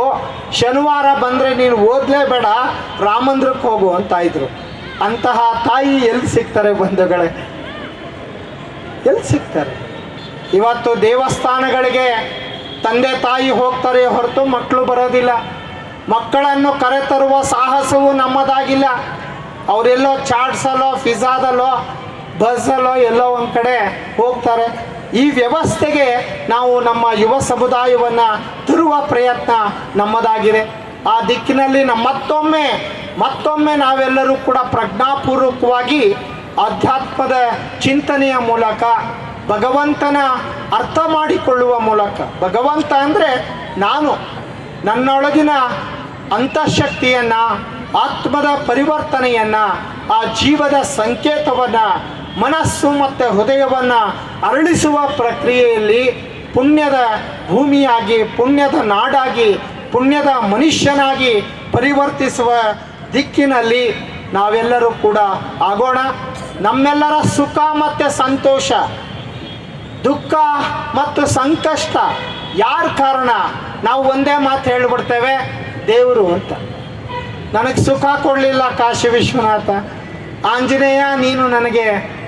ಶನಿವಾರ ಬಂದರೆ ನೀನು ಓದಲೇಬೇಡ, ರಾಮಂದ್ರಕ್ಕೆ ಹೋಗು ಅಂತ ಇದ್ರು. ಅಂತಹ ತಾಯಿ ಎಲ್ಲಿ ಸಿಗ್ತಾರೆ ಬಂಧುಗಳೇ? ಎಲ್ಲಿ ಸಿಗ್ತಾರೆ? ಇವತ್ತು ದೇವಸ್ಥಾನಗಳಿಗೆ ತಂದೆ ತಾಯಿ ಹೋಗ್ತಾರೆ ಹೊರತು ಮಕ್ಕಳು ಬರೋದಿಲ್ಲ. ಮಕ್ಕಳನ್ನು ಕರೆತರುವ ಸಾಹಸವೂ ನಮ್ಮದಾಗಿಲ್ಲ. ಅವರೆಲ್ಲೋ ಚಾಟ್ಸಲ್ಲೋ, ಪಿಜ್ಜಾದಲ್ಲೋ, ಬಸ್ಸಲ್ಲೋ ಎಲ್ಲೋ ಒಂದು ಕಡೆ ಹೋಗ್ತಾರೆ. ಈ ವ್ಯವಸ್ಥೆಗೆ ನಾವು ನಮ್ಮ ಯುವ ಸಮುದಾಯವನ್ನು ತರುವ ಪ್ರಯತ್ನ ನಮ್ಮದಾಗಿದೆ. ಆ ದಿಕ್ಕಿನಲ್ಲಿ ಮತ್ತೊಮ್ಮೆ ನಾವೆಲ್ಲರೂ ಕೂಡ ಪ್ರಜ್ಞಾಪೂರ್ವಕವಾಗಿ ಆಧ್ಯಾತ್ಮದ ಚಿಂತನೆಯ ಮೂಲಕ ಭಗವಂತನ ಅರ್ಥ ಮಾಡಿಕೊಳ್ಳುವ ಮೂಲಕ, ಭಗವಂತ ಅಂದರೆ ನಾನು, ನನ್ನೊಳಗಿನ ಅಂತಃಶಕ್ತಿಯನ್ನು, ಆತ್ಮದ ಪರಿವರ್ತನೆಯನ್ನು, ಆ ಜೀವದ ಸಂಕೇತವನ್ನು, ಮನಸ್ಸು ಮತ್ತು ಹೃದಯವನ್ನು ಅರಳಿಸುವ ಪ್ರಕ್ರಿಯೆಯಲ್ಲಿ ಪುಣ್ಯದ ಭೂಮಿಯಾಗಿ, ಪುಣ್ಯದ ನಾಡಾಗಿ, ಪುಣ್ಯದ ಮನುಷ್ಯನಾಗಿ ಪರಿವರ್ತಿಸುವ ದಿಕ್ಕಿನಲ್ಲಿ ನಾವೆಲ್ಲರೂ ಕೂಡ ಆಗೋಣ. ನಮ್ಮೆಲ್ಲರ ಸುಖ ಮತ್ತು ಸಂತೋಷ, ದುಃಖ ಮತ್ತು ಸಂಕಷ್ಟ ಯಾರ ಕಾರಣ? ನಾವು ಒಂದೇ ಮಾತು ಹೇಳಿಬಿಡ್ತೇವೆ, ದೇವರು ಅಂತ. ನನಗೆ ಸುಖ ಕೊಡಲಿಲ್ಲ ಕಾಶಿ ವಿಶ್ವನಾಥ, ಆಂಜನೇಯ ನೀನು ನನಗೆ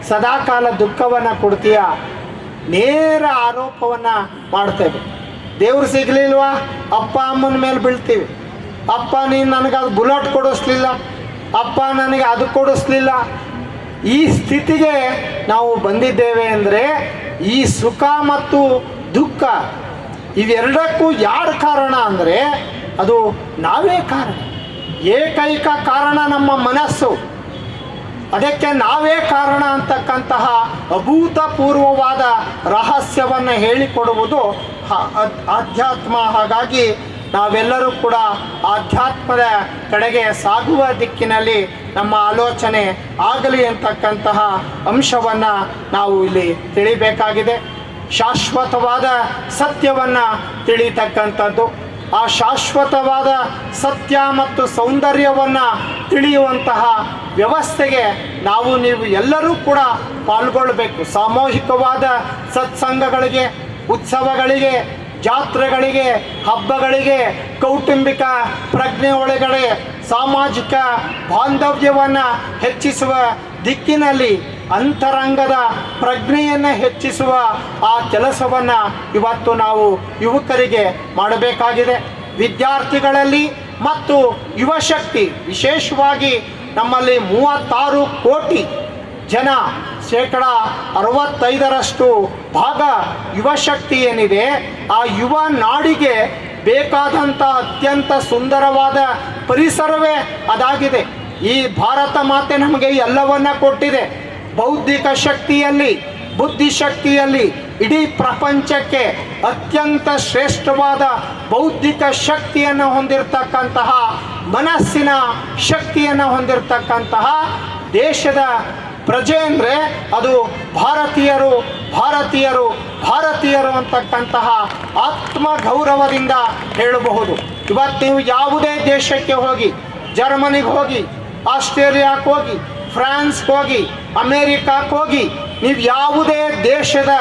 ಸದಾಕಾಲ ದುಃಖವನ್ನು ಕೊಡ್ತೀಯ, ನೇರ ಆರೋಪವನ್ನು ಮಾಡ್ತೇವೆ. ದೇವ್ರು ಸಿಗಲಿಲ್ವಾ, ಅಪ್ಪ ಅಮ್ಮನ ಮೇಲೆ ಬೀಳ್ತೀವಿ. ಅಪ್ಪ ನೀನು ನನಗೆ ಅದು ಬುಲೆಟ್ ಕೊಡಿಸ್ಲಿಲ್ಲ, ಅಪ್ಪ ನನಗೆ ಅದು ಕೊಡಿಸ್ಲಿಲ್ಲ. ಈ ಸ್ಥಿತಿಗೆ ನಾವು ಬಂದಿದ್ದೇವೆ ಅಂದರೆ ಈ ಸುಖ ಮತ್ತು ದುಃಖ ಇವೆರಡಕ್ಕೂ ಯಾರು ಕಾರಣ ಅಂದರೆ ಅದು ನಾವೇ ಕಾರಣ. ಏಕೈಕ ಕಾರಣ ನಮ್ಮ ಮನಸ್ಸು. ಅದಕ್ಕೆ ನಾವೇ ಕಾರಣ ಅಂತಕ್ಕಂತಹ ಅಭೂತಪೂರ್ವವಾದ ರಹಸ್ಯವನ್ನು ಹೇಳಿಕೊಡುವುದು ಆಧ್ಯಾತ್ಮ. ಹಾಗಾಗಿ ನಾವೆಲ್ಲರೂ ಕೂಡ ಆಧ್ಯಾತ್ಮದ ಕಡೆಗೆ ಸಾಗುವ ದಿಕ್ಕಿನಲ್ಲಿ ನಮ್ಮ ಆಲೋಚನೆ ಆಗಲಿ ಅಂತಕ್ಕಂತಹ ಅಂಶವನ್ನು ನಾವು ಇಲ್ಲಿ ತಿಳಿಬೇಕಾಗಿದೆ. ಶಾಶ್ವತವಾದ ಸತ್ಯವನ್ನು ತಿಳಿತಕ್ಕಂಥದ್ದು, ಆ ಶಾಶ್ವತವಾದ ಸತ್ಯ ಮತ್ತು ಸೌಂದರ್ಯವನ್ನು ತಿಳಿಯುವಂತಹ ವ್ಯವಸ್ಥೆಗೆ ನೀವು ಎಲ್ಲರೂ ಕೂಡ ಪಾಲ್ಗೊಳ್ಳಬೇಕು. ಸಾಮೂಹಿಕವಾದ ಸತ್ಸಂಗಗಳಿಗೆ, ಉತ್ಸವಗಳಿಗೆ, ಜಾತ್ರೆಗಳಿಗೆ, ಹಬ್ಬಗಳಿಗೆ, ಕೌಟುಂಬಿಕ ಪ್ರಜ್ಞೆ ಒಳಗಡೆ ಸಾಮಾಜಿಕ ಬಾಂಧವ್ಯವನ್ನು ಹೆಚ್ಚಿಸುವ ದಿಕ್ಕಿನಲ್ಲಿ ಅಂತರಂಗದ ಪ್ರಜ್ಞೆಯನ್ನು ಹೆಚ್ಚಿಸುವ ಆ ಕೆಲಸವನ್ನು ಇವತ್ತು ನಾವು ಯುವಕರಿಗೆ ಮಾಡಬೇಕಾಗಿದೆ. ವಿದ್ಯಾರ್ಥಿಗಳಲ್ಲಿ ಮತ್ತು ಯುವಶಕ್ತಿ, ವಿಶೇಷವಾಗಿ ನಮ್ಮಲ್ಲಿ 36 ಕೋಟಿ ಜನ, 65% ಭಾಗ ಯುವಶಕ್ತಿ ಏನಿದೆ, ಆ ಯುವ ನಾಡಿಗೆ ಬೇಕಾದಂಥ ಅತ್ಯಂತ ಸುಂದರವಾದ ಪರಿಸರವೇ ಅದಾಗಿದೆ. ಈ ಭಾರತ ಮಾತೆ ನಮಗೆ ಎಲ್ಲವನ್ನ ಕೊಟ್ಟಿದೆ. ಬೌದ್ಧಿಕ ಶಕ್ತಿಯಲ್ಲಿ, ಬುದ್ಧಿಶಕ್ತಿಯಲ್ಲಿ ಇಡೀ ಪ್ರಪಂಚಕ್ಕೆ ಅತ್ಯಂತ ಶ್ರೇಷ್ಠವಾದ ಬೌದ್ಧಿಕ ಶಕ್ತಿಯನ್ನು ಹೊಂದಿರತಕ್ಕಂತಹ, ಮನಸ್ಸಿನ ಶಕ್ತಿಯನ್ನು ಹೊಂದಿರತಕ್ಕಂತಹ ದೇಶದ ಪ್ರಜೆ ಅಂದರೆ ಅದು ಭಾರತೀಯರು, ಭಾರತೀಯರು, ಭಾರತೀಯರು ಅಂತಕ್ಕಂತಹ ಆತ್ಮ ಗೌರವದಿಂದ ಹೇಳಬಹುದು. ಇವತ್ತು ನೀವು ಯಾವುದೇ ದೇಶಕ್ಕೆ ಹೋಗಿ, ಜರ್ಮನಿಗೆ ಹೋಗಿ, ಆಸ್ಟ್ರೇಲಿಯಾಕ್ಕೆ ಹೋಗಿ, ಫ್ರಾನ್ಸ್ಗೆ ಹೋಗಿ, ಅಮೇರಿಕಕ್ಕೆ ಹೋಗಿ, ನೀವು ಯಾವುದೇ ದೇಶದ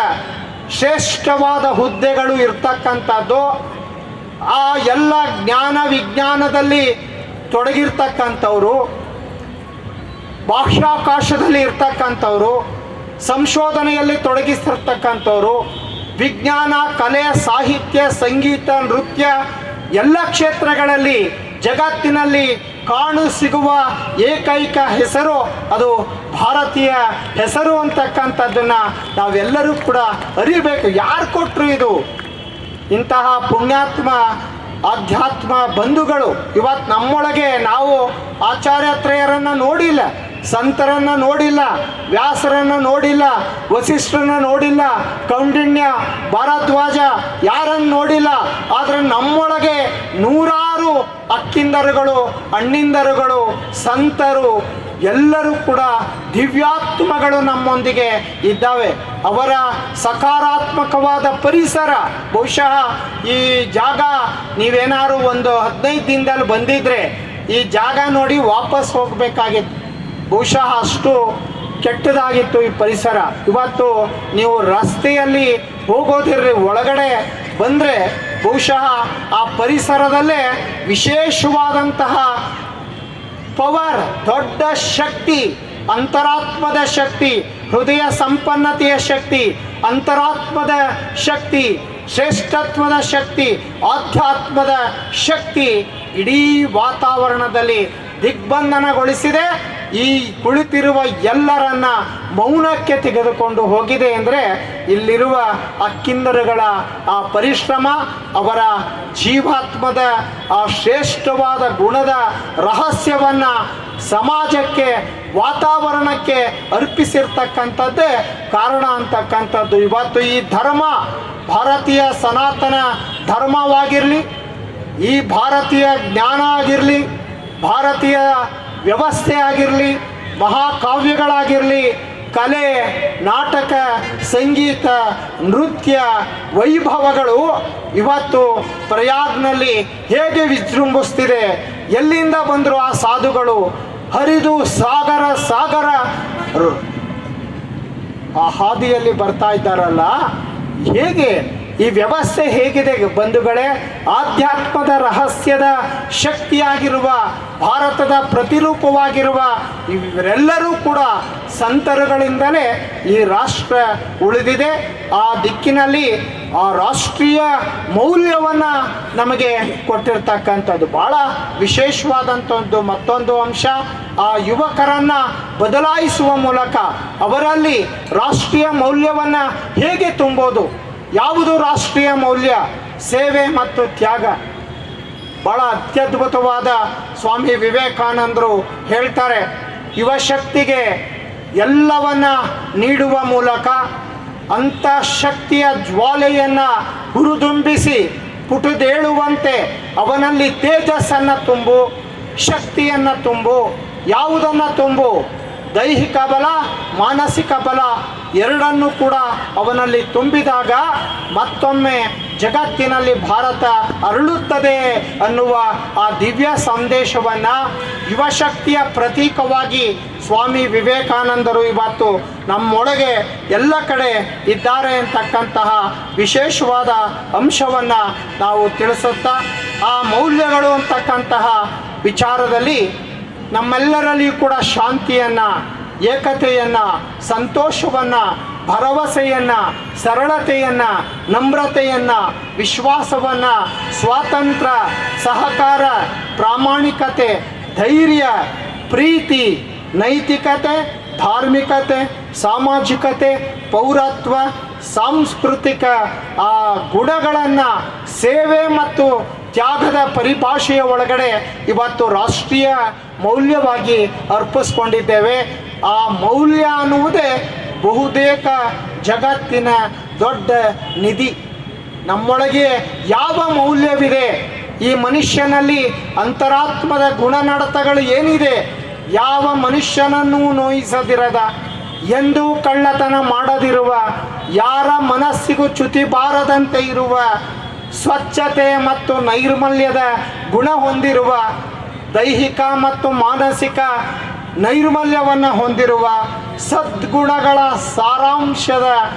ಶ್ರೇಷ್ಠವಾದ ಹುದ್ದೆಗಳು ಇರ್ತಕ್ಕಂಥದ್ದು, ಆ ಎಲ್ಲ ಜ್ಞಾನ ವಿಜ್ಞಾನದಲ್ಲಿ ತೊಡಗಿರ್ತಕ್ಕಂಥವ್ರು, ಬಾಹ್ಯಾಕಾಶದಲ್ಲಿ ಇರ್ತಕ್ಕಂಥವ್ರು, ಸಂಶೋಧನೆಯಲ್ಲಿ ತೊಡಗಿಸಿರ್ತಕ್ಕಂಥವ್ರು, ವಿಜ್ಞಾನ, ಕಲೆ, ಸಾಹಿತ್ಯ, ಸಂಗೀತ, ನೃತ್ಯ ಎಲ್ಲ ಕ್ಷೇತ್ರಗಳಲ್ಲಿ ಜಗತ್ತಿನಲ್ಲಿ ಕಾಣಸಿಗುವ ಏಕೈಕ ಹೆಸರು ಅದು ಭಾರತೀಯ ಹೆಸರು ಅಂತಕ್ಕಂಥದ್ದನ್ನು ನಾವೆಲ್ಲರೂ ಕೂಡ ಅರಿಬೇಕು. ಯಾರು ಕೊಟ್ಟರು ಇದು? ಇಂತಹ ಪುಣ್ಯಾತ್ಮ ಆಧ್ಯಾತ್ಮ ಬಂಧುಗಳು ಇವತ್ತು ನಮ್ಮೊಳಗೆ. ನಾವು ಆಚಾರ್ಯತ್ರಯರನ್ನು ನೋಡಿಲ್ಲ, ಸಂತರನ್ನು ನೋಡಿಲ್ಲ, ವ್ಯಾಸರನ್ನು ನೋಡಿಲ್ಲ, ವಸಿಷ್ಠರನ್ನು ನೋಡಿಲ್ಲ, ಕೌಂಡಿನ್ಯ, ಭಾರದ್ವಾಜ ಯಾರನ್ನು ನೋಡಿಲ್ಲ. ಆದರೆ ನಮ್ಮೊಳಗೆ ನೂರಾರು ಅಕ್ಕಿಂದರುಗಳು, ಅಣ್ಣಿಂದರುಗಳು, ಸಂತರು ಎಲ್ಲರೂ ಕೂಡ ದಿವ್ಯಾತ್ಮಗಳು ನಮ್ಮೊಂದಿಗೆ ಇದ್ದಾವೆ. ಅವರ ಸಕಾರಾತ್ಮಕವಾದ ಪರಿಸರ. ಬಹುಶಃ ಈ ಜಾಗ ನೀವೇನಾದ್ರು ಒಂದು 15 ದಿನದಲ್ಲಿ ಬಂದಿದ್ರೆ ಈ ಜಾಗ ನೋಡಿ ವಾಪಸ್ ಹೋಗಬೇಕಾಗಿತ್ತು. ಬಹುಶಃ ಅಷ್ಟು ಕೆಟ್ಟದಾಗಿತ್ತು ಈ ಪರಿಸರ. ಇವತ್ತು ನೀವು ರಸ್ತೆಯಲ್ಲಿ ಹೋಗೋದಿರ್ರಿ, ಒಳಗಡೆ ಬಂದರೆ ಬಹುಶಃ ಆ ಪರಿಸರದಲ್ಲೇ ವಿಶೇಷವಾದಂತಹ ಪವರ್, ದೊಡ್ಡ ಶಕ್ತಿ, ಅಂತರಾತ್ಮದ ಶಕ್ತಿ, ಹೃದಯ ಸಂಪನ್ನತೆಯ ಶಕ್ತಿ, ಅಂತರಾತ್ಮದ ಶಕ್ತಿ, ಶ್ರೇಷ್ಠತ್ವದ ಶಕ್ತಿ, ಆಧ್ಯಾತ್ಮದ ಶಕ್ತಿ ಇಡೀ ವಾತಾವರಣದಲ್ಲಿ ದಿಗ್ಬಂಧನಗೊಳಿಸಿದೆ. ಈ ಕುಳಿತಿರುವ ಎಲ್ಲರನ್ನ ಮೌನಕ್ಕೆ ತೆಗೆದುಕೊಂಡು ಹೋಗಿದೆ ಅಂದರೆ ಇಲ್ಲಿರುವ ಅಕ್ಕಿಂದರುಗಳ ಆ ಪರಿಶ್ರಮ, ಅವರ ಜೀವಾತ್ಮದ ಆ ಶ್ರೇಷ್ಠವಾದ ಗುಣದ ರಹಸ್ಯವನ್ನು ಸಮಾಜಕ್ಕೆ, ವಾತಾವರಣಕ್ಕೆ ಅರ್ಪಿಸಿರ್ತಕ್ಕಂಥದ್ದೇ ಕಾರಣ ಅಂತಕ್ಕಂಥದ್ದು. ಇವತ್ತು ಈ ಧರ್ಮ ಭಾರತೀಯ ಸನಾತನ ಧರ್ಮವಾಗಿರಲಿ, ಈ ಭಾರತೀಯ ಜ್ಞಾನ ಆಗಿರಲಿ, ಭಾರತೀಯ ವ್ಯವಸ್ಥೆ ಆಗಿರಲಿ, ಮಹಾಕಾವ್ಯಗಳಾಗಿರಲಿ, ಕಲೆ, ನಾಟಕ, ಸಂಗೀತ, ನೃತ್ಯ ವೈಭವಗಳು ಇವತ್ತು ಪ್ರಯಾಗ್ನಲ್ಲಿ ಹೇಗೆ ವಿಜೃಂಭಿಸ್ತಿದೆ. ಎಲ್ಲಿಂದ ಬಂದರು ಆ ಸಾಧುಗಳು? ಹರಿದು ಸಾಗರ ಸಾಗರ ಆ ಹಾದಿಯಲ್ಲಿ ಬರ್ತಾ ಇದ್ದಾರಲ್ಲ, ಹೇಗೆ ಈ ವ್ಯವಸ್ಥೆ ಹೇಗಿದೆ ಬಂಧುಗಳೇ? ಆಧ್ಯಾತ್ಮದ ರಹಸ್ಯದ ಶಕ್ತಿಯಾಗಿರುವ ಭಾರತದ ಪ್ರತಿರೂಪವಾಗಿರುವ ಇವರೆಲ್ಲರೂ ಕೂಡ ಸಂತರುಗಳಿಂದಲೇ ಈ ರಾಷ್ಟ್ರ ಉಳಿದಿದೆ. ಆ ದಿಕ್ಕಿನಲ್ಲಿ ಆ ರಾಷ್ಟ್ರೀಯ ಮೌಲ್ಯವನ್ನು ನಮಗೆ ಕೊಟ್ಟಿರ್ತಕ್ಕಂಥದ್ದು ಭಾಳ ವಿಶೇಷವಾದಂಥದ್ದು ಮತ್ತೊಂದು ಅಂಶ. ಆ ಯುವಕರನ್ನು ಬದಲಾಯಿಸುವ ಮೂಲಕ ಅವರಲ್ಲಿ ರಾಷ್ಟ್ರೀಯ ಮೌಲ್ಯವನ್ನು ಹೇಗೆ ತುಂಬೋದು? ಯಾವುದು ರಾಷ್ಟ್ರೀಯ ಮೌಲ್ಯ? ಸೇವೆ ಮತ್ತು ತ್ಯಾಗ. ಭಾಳ ಅತ್ಯದ್ಭುತವಾದ ಸ್ವಾಮಿ ವಿವೇಕಾನಂದರು ಹೇಳ್ತಾರೆ, ಯುವಶಕ್ತಿಗೆ ಎಲ್ಲವನ್ನ ನೀಡುವ ಮೂಲಕ ಅಂತಃಶಕ್ತಿಯ ಜ್ವಾಲೆಯನ್ನು ಹುರಿದುಂಬಿಸಿ ಪುಟುದೇಳುವಂತೆ ಅವನಲ್ಲಿ ತೇಜಸ್ಸನ್ನು ತುಂಬು, ಶಕ್ತಿಯನ್ನು ತುಂಬು. ಯಾವುದನ್ನು ತುಂಬು? ದೈಹಿಕ ಬಲ, ಮಾನಸಿಕ ಬಲ ಎರಡನ್ನೂ ಕೂಡ ಅವನಲ್ಲಿ ತುಂಬಿದಾಗ ಮತ್ತೊಮ್ಮೆ ಜಗತ್ತಿನಲ್ಲಿ ಭಾರತ ಅರಳುತ್ತದೆ ಅನ್ನುವ ಆ ದಿವ್ಯ ಸಂದೇಶವನ್ನು ಯುವಶಕ್ತಿಯ ಪ್ರತೀಕವಾಗಿ ಸ್ವಾಮಿ ವಿವೇಕಾನಂದರು ಇವತ್ತು ನಮ್ಮೊಳಗೆ ಎಲ್ಲ ಕಡೆ ಇದ್ದಾರೆ ಅಂತಕ್ಕಂತಹ ವಿಶೇಷವಾದ ಅಂಶವನ್ನು ನಾವು ತಿಳಿಸುತ್ತಾ, ಆ ಮೌಲ್ಯಗಳು ಅಂತಕ್ಕಂತಹ ವಿಚಾರದಲ್ಲಿ ನಮ್ಮೆಲ್ಲರಲ್ಲಿಯೂ ಕೂಡ ಶಾಂತಿಯನ್ನು, ಏಕತೆಯನ್ನು, ಸಂತೋಷವನ್ನು, ಭರವಸೆಯನ್ನು, ಸರಳತೆಯನ್ನು, ನಮ್ರತೆಯನ್ನು, ವಿಶ್ವಾಸವನ್ನು, ಸ್ವಾತಂತ್ರ್ಯ, ಸಹಕಾರ, ಪ್ರಾಮಾಣಿಕತೆ, ಧೈರ್ಯ, ಪ್ರೀತಿ, ನೈತಿಕತೆ, ಧಾರ್ಮಿಕತೆ, ಸಾಮಾಜಿಕತೆ, ಪೌರತ್ವ, ಸಾಂಸ್ಕೃತಿಕ ಆ ಗುಣಗಳನ್ನು ಸೇವೆ ಮತ್ತು ತ್ಯಾಗದ ಪರಿಭಾಷೆಯ ಒಳಗಡೆ ಇವತ್ತು ರಾಷ್ಟ್ರೀಯ ಮೌಲ್ಯವಾಗಿ ಅರ್ಪಿಸ್ಕೊಂಡಿದ್ದೇವೆ. ಆ ಮೌಲ್ಯ ಅನ್ನುವುದೇ ಬಹುತೇಕ ಜಗತ್ತಿನ ದೊಡ್ಡ ನಿಧಿ. ನಮ್ಮೊಳಗೆ ಯಾವ ಮೌಲ್ಯವಿದೆ? ಈ ಮನುಷ್ಯನಲ್ಲಿ ಅಂತರಾತ್ಮದ ಗುಣನಡತೆಗಳು ಏನಿದೆ? ಯಾವ ಮನುಷ್ಯನನ್ನೂ ನೋಯಿಸದಿರದ, ಎಂದೂ ಕಳ್ಳತನ ಮಾಡದಿರುವ, ಯಾರ ಮನಸ್ಸಿಗೂ ಚ್ಯುತಿ ಬಾರದಂತೆ ಇರುವ, ಸ್ವಚ್ಛತೆ ಮತ್ತು ನೈರ್ಮಲ್ಯದ ಗುಣ ಹೊಂದಿರುವ, ದೈಹಿಕ ಮತ್ತು ಮಾನಸಿಕ ನೈರ್ಮಲ್ಯವನ್ನು ಹೊಂದಿರುವ, ಸದ್ಗುಣಗಳ ಸಾರಾಂಶದ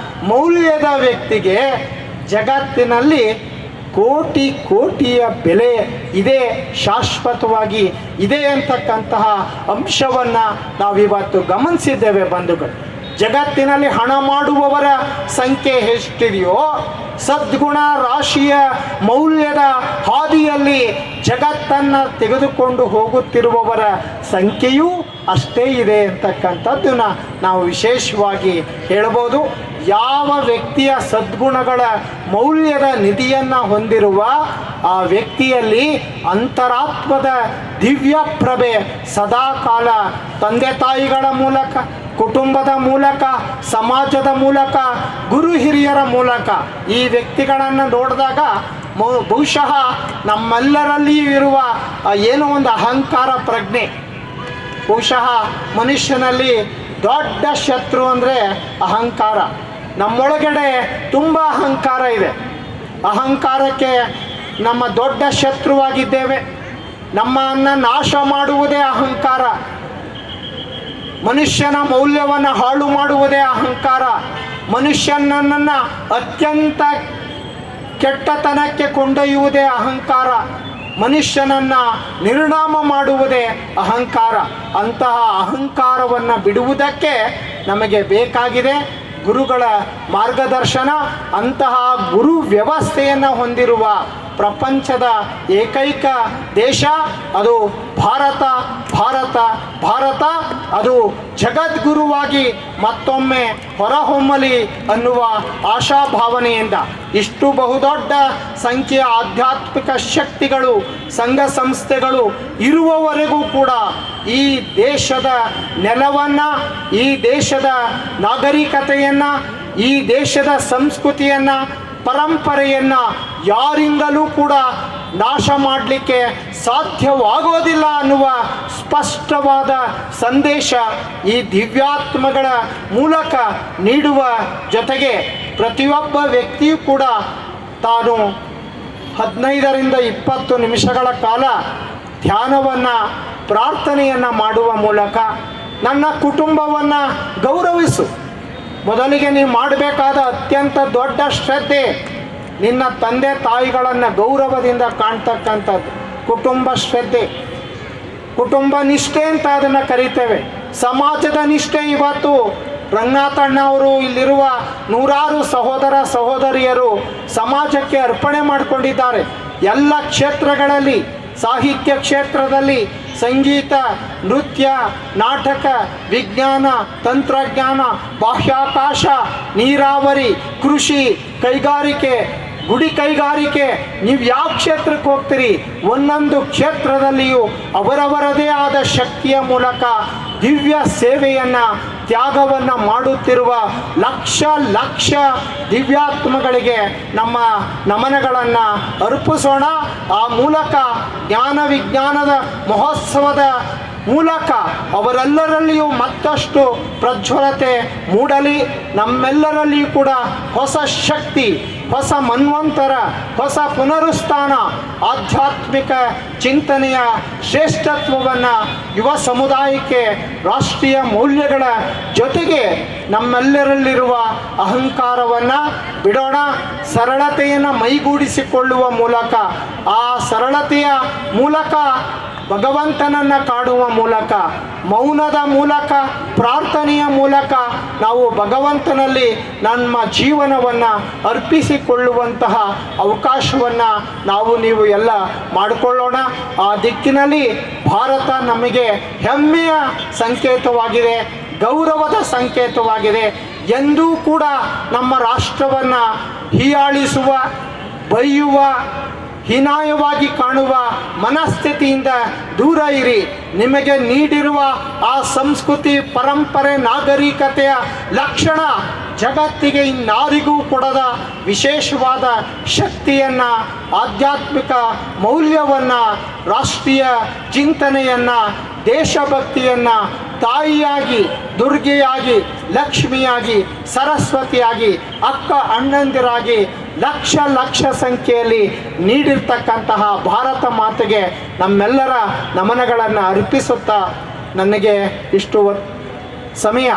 ಮೌಲ್ಯದ ವ್ಯಕ್ತಿಗೆ ಜಗತ್ತಿನಲ್ಲಿ ಕೋಟಿ ಕೋಟಿಯ ಬೆಲೆ ಇದೆ, ಶಾಶ್ವತವಾಗಿ ಇದೆ ಅಂತಕ್ಕಂತಹ ಅಂಶವನ್ನು ನಾವಿವತ್ತು ಗಮನಿಸಿದ್ದೇವೆ ಬಂಧುಗಳು. ಜಗತ್ತಿನಲ್ಲಿ ಹಣ ಮಾಡುವವರ ಸಂಖ್ಯೆ ಎಷ್ಟಿದೆಯೋ, ಸದ್ಗುಣ ರಾಶಿಯ ಮೌಲ್ಯದ ಹಾದಿಯಲ್ಲಿ ಜಗತ್ತನ್ನು ತೆಗೆದುಕೊಂಡು ಹೋಗುತ್ತಿರುವವರ ಸಂಖ್ಯೆಯೂ ಅಷ್ಟೇ ಇದೆ ಅಂತಕ್ಕಂಥದ್ದನ್ನು ನಾವು ವಿಶೇಷವಾಗಿ ಹೇಳ್ಬೋದು. ಯಾವ ವ್ಯಕ್ತಿಯ ಸದ್ಗುಣಗಳ ಮೌಲ್ಯದ ನಿಧಿಯನ್ನು ಹೊಂದಿರುವ ಆ ವ್ಯಕ್ತಿಯಲ್ಲಿ ಅಂತರಾತ್ಮದ ದಿವ್ಯ ಪ್ರಭೆ ಸದಾಕಾಲ ತಂದೆ ತಾಯಿಗಳ ಮೂಲಕ, ಕುಟುಂಬದ ಮೂಲಕ, ಸಮಾಜದ ಮೂಲಕ, ಗುರು ಹಿರಿಯರ ಮೂಲಕ ಈ ವ್ಯಕ್ತಿಗಳನ್ನು ನೋಡಿದಾಗ ಬಹುಶಃ ನಮ್ಮೆಲ್ಲರಲ್ಲಿಯೂ ಇರುವ ಏನೋ ಒಂದು ಅಹಂಕಾರ ಪ್ರಜ್ಞೆ, ಬಹುಶಃ ಮನುಷ್ಯನಲ್ಲಿ ದೊಡ್ಡ ಶತ್ರು ಅಂದರೆ ಅಹಂಕಾರ. ನಮ್ಮೊಳಗಡೆ ತುಂಬ ಅಹಂಕಾರ ಇದೆ. ಅಹಂಕಾರಕ್ಕೆ ನಮ್ಮ ದೊಡ್ಡ ಶತ್ರುವಾಗಿದ್ದೇವೆ. ನಮ್ಮನ್ನು ನಾಶ ಮಾಡುವುದೇ ಅಹಂಕಾರ. ಮನುಷ್ಯನ ಮೌಲ್ಯವನ್ನು ಹಾಳು ಮಾಡುವುದೇ ಅಹಂಕಾರ. ಮನುಷ್ಯನನ್ನು ಅತ್ಯಂತ ಕೆಟ್ಟತನಕ್ಕೆ ಕೊಂಡೊಯ್ಯುವುದೇ ಅಹಂಕಾರ. ಮನುಷ್ಯನನ್ನು ನಿರ್ನಾಮ ಮಾಡುವುದೇ ಅಹಂಕಾರ. ಅಂತಹ ಅಹಂಕಾರವನ್ನು ಬಿಡುವುದಕ್ಕೆ ನಮಗೆ ಬೇಕಾಗಿದೆ ಗುರುಗಳ ಮಾರ್ಗದರ್ಶನ. ಅಂತಹ ಗುರು ವ್ಯವಸ್ಥೆಯನ್ನು ಹೊಂದಿರುವ ಪ್ರಪಂಚದ ಏಕೈಕ ದೇಶ ಅದು ಭಾರತ. ಭಾರತ ಭಾರತ ಅದು ಜಗದ್ಗುರುವಾಗಿ ಮತ್ತೊಮ್ಮೆ ಹೊರಹೊಮ್ಮಲಿ ಅನ್ನುವ ಆಶಾಭಾವನೆಯಿಂದ ಇಷ್ಟು ಬಹುದೊಡ್ಡ ಸಂಖ್ಯೆಯ ಆಧ್ಯಾತ್ಮಿಕ ಶಕ್ತಿಗಳು, ಸಂಘ ಸಂಸ್ಥೆಗಳು ಇರುವವರೆಗೂ ಕೂಡ ಈ ದೇಶದ ನೆಲವನ್ನು, ಈ ದೇಶದ ನಾಗರಿಕತೆಯನ್ನು, ಈ ದೇಶದ ಸಂಸ್ಕೃತಿಯನ್ನು, ಪರಂಪರೆಯನ್ನು ಯಾರಿಂದಲೂ ಕೂಡ ನಾಶ ಮಾಡಲಿಕ್ಕೆ ಸಾಧ್ಯವಾಗೋದಿಲ್ಲ ಅನ್ನುವ ಸ್ಪಷ್ಟವಾದ ಸಂದೇಶ ಈ ದಿವ್ಯಾತ್ಮಗಳ ಮೂಲಕ ನೀಡುವ ಜೊತೆಗೆ ಪ್ರತಿಯೊಬ್ಬ ವ್ಯಕ್ತಿಯೂ ಕೂಡ ತಾನು 15 ರಿಂದ 20 ನಿಮಿಷಗಳ ಕಾಲ ಧ್ಯಾನವನ್ನು ಪ್ರಾರ್ಥನೆಯನ್ನು ಮಾಡುವ ಮೂಲಕ ನನ್ನ ಕುಟುಂಬವನ್ನು ಗೌರವಿಸು. ಮೊದಲಿಗೆ ನೀವು ಮಾಡಬೇಕಾದ ಅತ್ಯಂತ ದೊಡ್ಡ ಶ್ರದ್ಧೆ ನಿನ್ನ ತಂದೆ ತಾಯಿಗಳನ್ನು ಗೌರವದಿಂದ ಕಾಣ್ತಕ್ಕಂಥದ್ದು ಕುಟುಂಬ ಶ್ರದ್ಧೆ, ಕುಟುಂಬ ನಿಷ್ಠೆ ಅಂತ ಅದನ್ನು ಕರಿತೇವೆ. ಸಮಾಜದ ನಿಷ್ಠೆ ಇವತ್ತು ರಂಗನಾಥಣ್ಣ ಅವರು ಇಲ್ಲಿರುವ ನೂರಾರು ಸಹೋದರ ಸಹೋದರಿಯರು ಸಮಾಜಕ್ಕೆ ಅರ್ಪಣೆ ಮಾಡಿಕೊಂಡಿದ್ದಾರೆ. ಎಲ್ಲ ಕ್ಷೇತ್ರಗಳಲ್ಲಿ, ಸಾಹಿತ್ಯ ಕ್ಷೇತ್ರದಲ್ಲಿ, ಸಂಗೀತ, ನೃತ್ಯ, ನಾಟಕ, ವಿಜ್ಞಾನ, ತಂತ್ರಜ್ಞಾನ, ಬಾಹ್ಯಾಕಾಶ, ನೀರಾವರಿ, ಕೃಷಿ, ಕೈಗಾರಿಕೆ, ಗುಡಿ ಕೈಗಾರಿಕೆ, ನೀವು ಯಾವ ಕ್ಷೇತ್ರಕ್ಕೆ ಹೋಗ್ತೀರಿ ಒಂದೊಂದು ಕ್ಷೇತ್ರದಲ್ಲಿಯೂ ಅವರವರದೇ ಆದ ಶಕ್ತಿಯ ಮೂಲಕ ದಿವ್ಯ ಸೇವೆಯನ್ನು, ತ್ಯಾಗವನ್ನು ಮಾಡುತ್ತಿರುವ ಲಕ್ಷ ಲಕ್ಷ ದಿವ್ಯಾತ್ಮಗಳಿಗೆ ನಮ್ಮ ನಮನಗಳನ್ನು ಅರ್ಪಿಸೋಣ. ಆ ಮೂಲಕ ಜ್ಞಾನ ವಿಜ್ಞಾನದ ಮಹೋತ್ಸವದ ಮೂಲಕ ಅವರೆಲ್ಲರಲ್ಲಿಯೂ ಮತ್ತಷ್ಟು ಪ್ರಜ್ವಲತೆ ಮೂಡಲಿ. ನಮ್ಮೆಲ್ಲರಲ್ಲಿಯೂ ಕೂಡ ಹೊಸ ಶಕ್ತಿ, ಹೊಸ ಮನ್ವಂತರ, ಹೊಸ ಪುನರುತ್ಥಾನ, ಆಧ್ಯಾತ್ಮಿಕ ಚಿಂತನೆಯ ಶ್ರೇಷ್ಠತ್ವವನ್ನು ಯುವ ಸಮುದಾಯಕ್ಕೆ, ರಾಷ್ಟ್ರೀಯ ಮೌಲ್ಯಗಳ ಜೊತೆಗೆ ನಮ್ಮೆಲ್ಲರಲ್ಲಿರುವ ಅಹಂಕಾರವನ್ನು ಬಿಡೋಣ. ಸರಳತೆಯನ್ನು ಮೈಗೂಡಿಸಿಕೊಳ್ಳುವ ಮೂಲಕ, ಆ ಸರಳತೆಯ ಮೂಲಕ ಭಗವಂತನನ್ನು ಕಾಡುವ ಮೂಲಕ, ಮೌನದ ಮೂಲಕ, ಪ್ರಾರ್ಥನೆಯ ಮೂಲಕ ನಾವು ಭಗವಂತನಲ್ಲಿ ನಮ್ಮ ಜೀವನವನ್ನು ಅರ್ಪಿಸಿಕೊಳ್ಳುವಂತಹ ಅವಕಾಶವನ್ನು ನಾವು ನೀವು ಎಲ್ಲ ಮಾಡಿಕೊಳ್ಳೋಣ. ಆ ದಿಕ್ಕಿನಲ್ಲಿ ಭಾರತ ನಮಗೆ ಹೆಮ್ಮೆಯ ಸಂಕೇತವಾಗಿದೆ, ಗೌರವದ ಸಂಕೇತವಾಗಿದೆ. ಎಂದೂ ಕೂಡ ನಮ್ಮ ರಾಷ್ಟ್ರವನ್ನು ಹೀಯಾಳಿಸುವ, ಬೈಯುವ, ಹೀನಾಯವಾಗಿ ಕಾಣುವ ಮನಸ್ಥಿತಿಯಿಂದ ದೂರ ಇರಿ. ನಿಮಗೆ ನೀಡಿರುವ ಆ ಸಂಸ್ಕೃತಿ, ಪರಂಪರೆ, ನಾಗರಿಕತೆಯ ಲಕ್ಷಣ ಜಗತ್ತಿಗೆ ಇನ್ನಾರಿಗೂ ಕೊಡದ ವಿಶೇಷವಾದ ಶಕ್ತಿಯನ್ನು, ಆಧ್ಯಾತ್ಮಿಕ ಮೌಲ್ಯವನ್ನು, ರಾಷ್ಟ್ರೀಯ ಚಿಂತನೆಯನ್ನು, ದೇಶಭಕ್ತಿಯನ್ನು ತಾಯಿಯಾಗಿ, ದುರ್ಗೆಯಾಗಿ, ಲಕ್ಷ್ಮಿಯಾಗಿ, ಸರಸ್ವತಿಯಾಗಿ, ಅಕ್ಕ ಅಣ್ಣಂದಿರಾಗಿ ಲಕ್ಷ ಲಕ್ಷ ಸಂಖ್ಯೆಯಲ್ಲಿ ನೀಡಿರ್ತಕ್ಕಂತಹ ಭಾರತ ಮಾತೆಗೆ ನಮ್ಮೆಲ್ಲರ ನಮನಗಳನ್ನು ಅರ್ಪಿಸುತ್ತಾ, ನನಗೆ ಇಷ್ಟು ಸಮಯ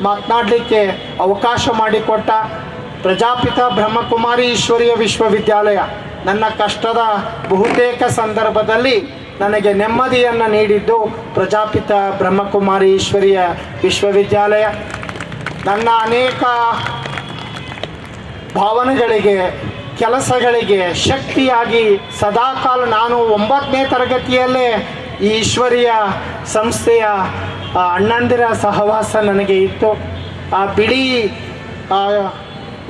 ಮಾತನಾಡಲಿಕ್ಕೆ ಅವಕಾಶ ಮಾಡಿಕೊಟ್ಟ ಪ್ರಜಾಪಿತ ಬ್ರಹ್ಮಕುಮಾರಿ ಈಶ್ವರೀಯ ವಿಶ್ವವಿದ್ಯಾಲಯ, ನನ್ನ ಕಷ್ಟದ ಬಹುತೇಕ ಸಂದರ್ಭದಲ್ಲಿ ನನಗೆ ನೆಮ್ಮದಿಯನ್ನು ನೀಡಿದ್ದು ಪ್ರಜಾಪಿತ ಬ್ರಹ್ಮಕುಮಾರಿ ಈಶ್ವರೀಯ ವಿಶ್ವವಿದ್ಯಾಲಯ. ನನ್ನ ಅನೇಕ ಭಾವನೆಗಳಿಗೆ, ಕೆಲಸಗಳಿಗೆ ಶಕ್ತಿಯಾಗಿ ಸದಾಕಾಲ ನಾನು 9ನೇ ತರಗತಿಯಲ್ಲೇ ಈ ಈಶ್ವರೀಯ ಸಂಸ್ಥೆಯ ಅಣ್ಣಂದಿರ ಸಹವಾಸ ನನಗೆ ಇತ್ತು. ಆ ಬಿಳಿ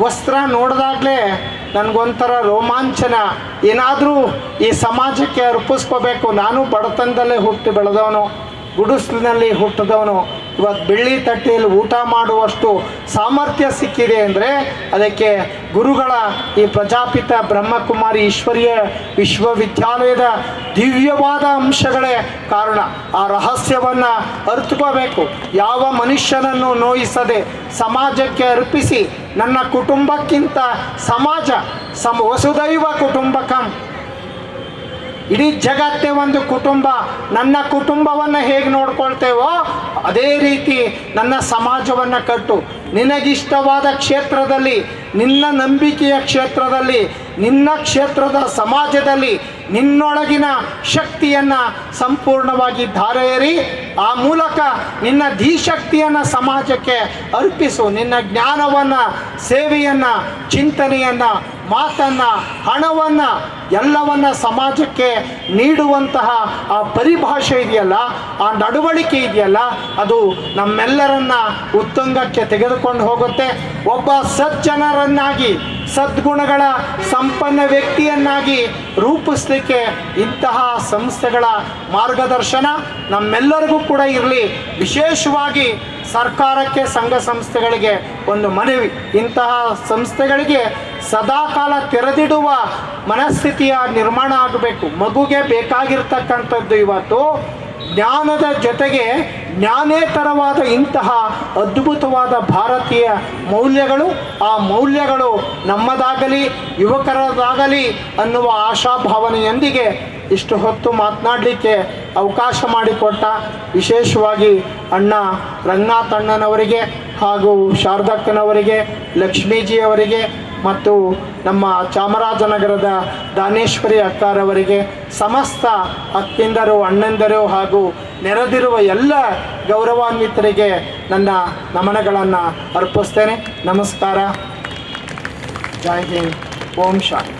ವಸ್ತ್ರ ನೋಡಿದಾಗಲೇ ನನಗೊಂಥರ ರೋಮಾಂಚನ. ಏನಾದರೂ ಈ ಸಮಾಜಕ್ಕೆ ಅರ್ಪಿಸ್ಕೋಬೇಕು. ನಾನು ಬಡತನದಲ್ಲೇ ಹುಟ್ಟಿ ಬೆಳೆದವನು, ಗುಡಿಸಲಿನಲ್ಲಿ ಹುಟ್ಟಿದವನು. ಇವತ್ತು ಬೆಳ್ಳಿ ತಟ್ಟೆಯಲ್ಲಿ ಊಟ ಮಾಡುವಷ್ಟು ಸಾಮರ್ಥ್ಯ ಸಿಕ್ಕಿದೆ ಅಂದರೆ ಅದಕ್ಕೆ ಗುರುಗಳ ಈ ಪ್ರಜಾಪಿತ ಬ್ರಹ್ಮಕುಮಾರಿ ಈಶ್ವರೀಯ ವಿಶ್ವವಿದ್ಯಾಲಯದ ದಿವ್ಯವಾದ ಅಂಶಗಳೇ ಕಾರಣ. ಆ ರಹಸ್ಯವನ್ನು ಅರ್ಥಕೋಬೇಕು. ಯಾವ ಮನುಷ್ಯನನ್ನು ನೋಯಿಸದೆ ಸಮಾಜಕ್ಕೆ ಅರ್ಪಿಸಿ, ನನ್ನ ಕುಟುಂಬಕ್ಕಿಂತ ಸಮಾಜ ವಸುದೈವ ಕುಟುಂಬಕಂ, ಇಡೀ ಜಗತ್ತೇ ಒಂದು ಕುಟುಂಬ. ನನ್ನ ಕುಟುಂಬವನ್ನು ಹೇಗೆ ನೋಡ್ಕೊಳ್ತೇವೋ ಅದೇ ರೀತಿ ನನ್ನ ಸಮಾಜವನ್ನು ಕಟ್ಟು. ನಿನಗಿಷ್ಟವಾದ ಕ್ಷೇತ್ರದಲ್ಲಿ, ನಿನ್ನ ನಂಬಿಕೆಯ ಕ್ಷೇತ್ರದಲ್ಲಿ, ನಿನ್ನ ಕ್ಷೇತ್ರದ ಸಮಾಜದಲ್ಲಿ ನಿನ್ನೊಳಗಿನ ಶಕ್ತಿಯನ್ನು ಸಂಪೂರ್ಣವಾಗಿ ಧಾರೆ ಎರಿ. ಆ ಮೂಲಕ ನಿನ್ನ ಧೀಶಕ್ತಿಯನ್ನು ಸಮಾಜಕ್ಕೆ ಅರ್ಪಿಸು. ನಿನ್ನ ಜ್ಞಾನವನ್ನು, ಸೇವೆಯನ್ನು, ಚಿಂತನೆಯನ್ನು, ಮಾತನ್ನು, ಹಣವನ್ನು ಎಲ್ಲವನ್ನು ಸಮಾಜಕ್ಕೆ ನೀಡುವಂತಹ ಆ ಪರಿಭಾಷೆ ಇದೆಯಲ್ಲ, ಆ ನಡವಳಿಕೆ ಇದೆಯಲ್ಲ, ಅದು ನಮ್ಮೆಲ್ಲರನ್ನ ಉತ್ತುಂಗಕ್ಕೆ ತೆಗೆದುಕೊಂಡು ಹೋಗುತ್ತೆ. ಒಬ್ಬ ಸಜ್ಜನರನ್ನಾಗಿ, ಸದ್ಗುಣಗಳ ಸಂಪನ್ನ ವ್ಯಕ್ತಿಯನ್ನಾಗಿ ರೂಪಿಸಲಿಕ್ಕೆ ಇಂತಹ ಸಂಸ್ಥೆಗಳ ಮಾರ್ಗದರ್ಶನ ನಮ್ಮೆಲ್ಲರಿಗೂ ಕೂಡ ಇರಲಿ. ವಿಶೇಷವಾಗಿ ಸರ್ಕಾರಕ್ಕೆ, ಸಂಘ ಸಂಸ್ಥೆಗಳಿಗೆ ಒಂದು ಮನವಿ, ಇಂತಹ ಸಂಸ್ಥೆಗಳಿಗೆ ಸದಾಕಾಲ ತೆರೆದಿಡುವ ಮನಸ್ಥಿತಿಯ ನಿರ್ಮಾಣ ಆಗಬೇಕು. ಮಗುಗೆ ಬೇಕಾಗಿರ್ತಕ್ಕಂಥದ್ದು ಇವತ್ತು ಜ್ಞಾನದ ಜೊತೆಗೆ ಜ್ಞಾನೇತರವಾದ ಇಂತಹ ಅದ್ಭುತವಾದ ಭಾರತೀಯ ಮೌಲ್ಯಗಳು. ಆ ಮೌಲ್ಯಗಳು ನಮ್ಮದಾಗಲಿ, ಯುವಕರದಾಗಲಿ ಅನ್ನುವ ಆಶಾಭಾವನೆಯೊಂದಿಗೆ ಇಷ್ಟು ಹೊತ್ತು ಮಾತನಾಡಲಿಕ್ಕೆ ಅವಕಾಶ ಮಾಡಿಕೊಟ್ಟ ವಿಶೇಷವಾಗಿ ಅಣ್ಣ ರಂಗನಾಥ್ ಅಣ್ಣನವರಿಗೆ ಹಾಗೂ ಶಾರದಕ್ಕನವರಿಗೆ, ಲಕ್ಷ್ಮೀಜಿಯವರಿಗೆ ಮತ್ತು ನಮ್ಮ ಚಾಮರಾಜನಗರದ ದಾನೇಶ್ವರಿ ಅಕ್ಕಾರವರಿಗೆ, ಸಮಸ್ತ ಅಕ್ಕಿಂದರು, ಅಣ್ಣಂದರು ಹಾಗೂ ನೆರೆದಿರುವ ಎಲ್ಲ ಗೌರವಾನ್ವಿತರಿಗೆ ನನ್ನ ನಮನಗಳನ್ನು ಅರ್ಪಿಸ್ತೇನೆ. ನಮಸ್ಕಾರ. ಜೈ ಹಿಂದ್. ಓಂ ಶಾಂತಿ.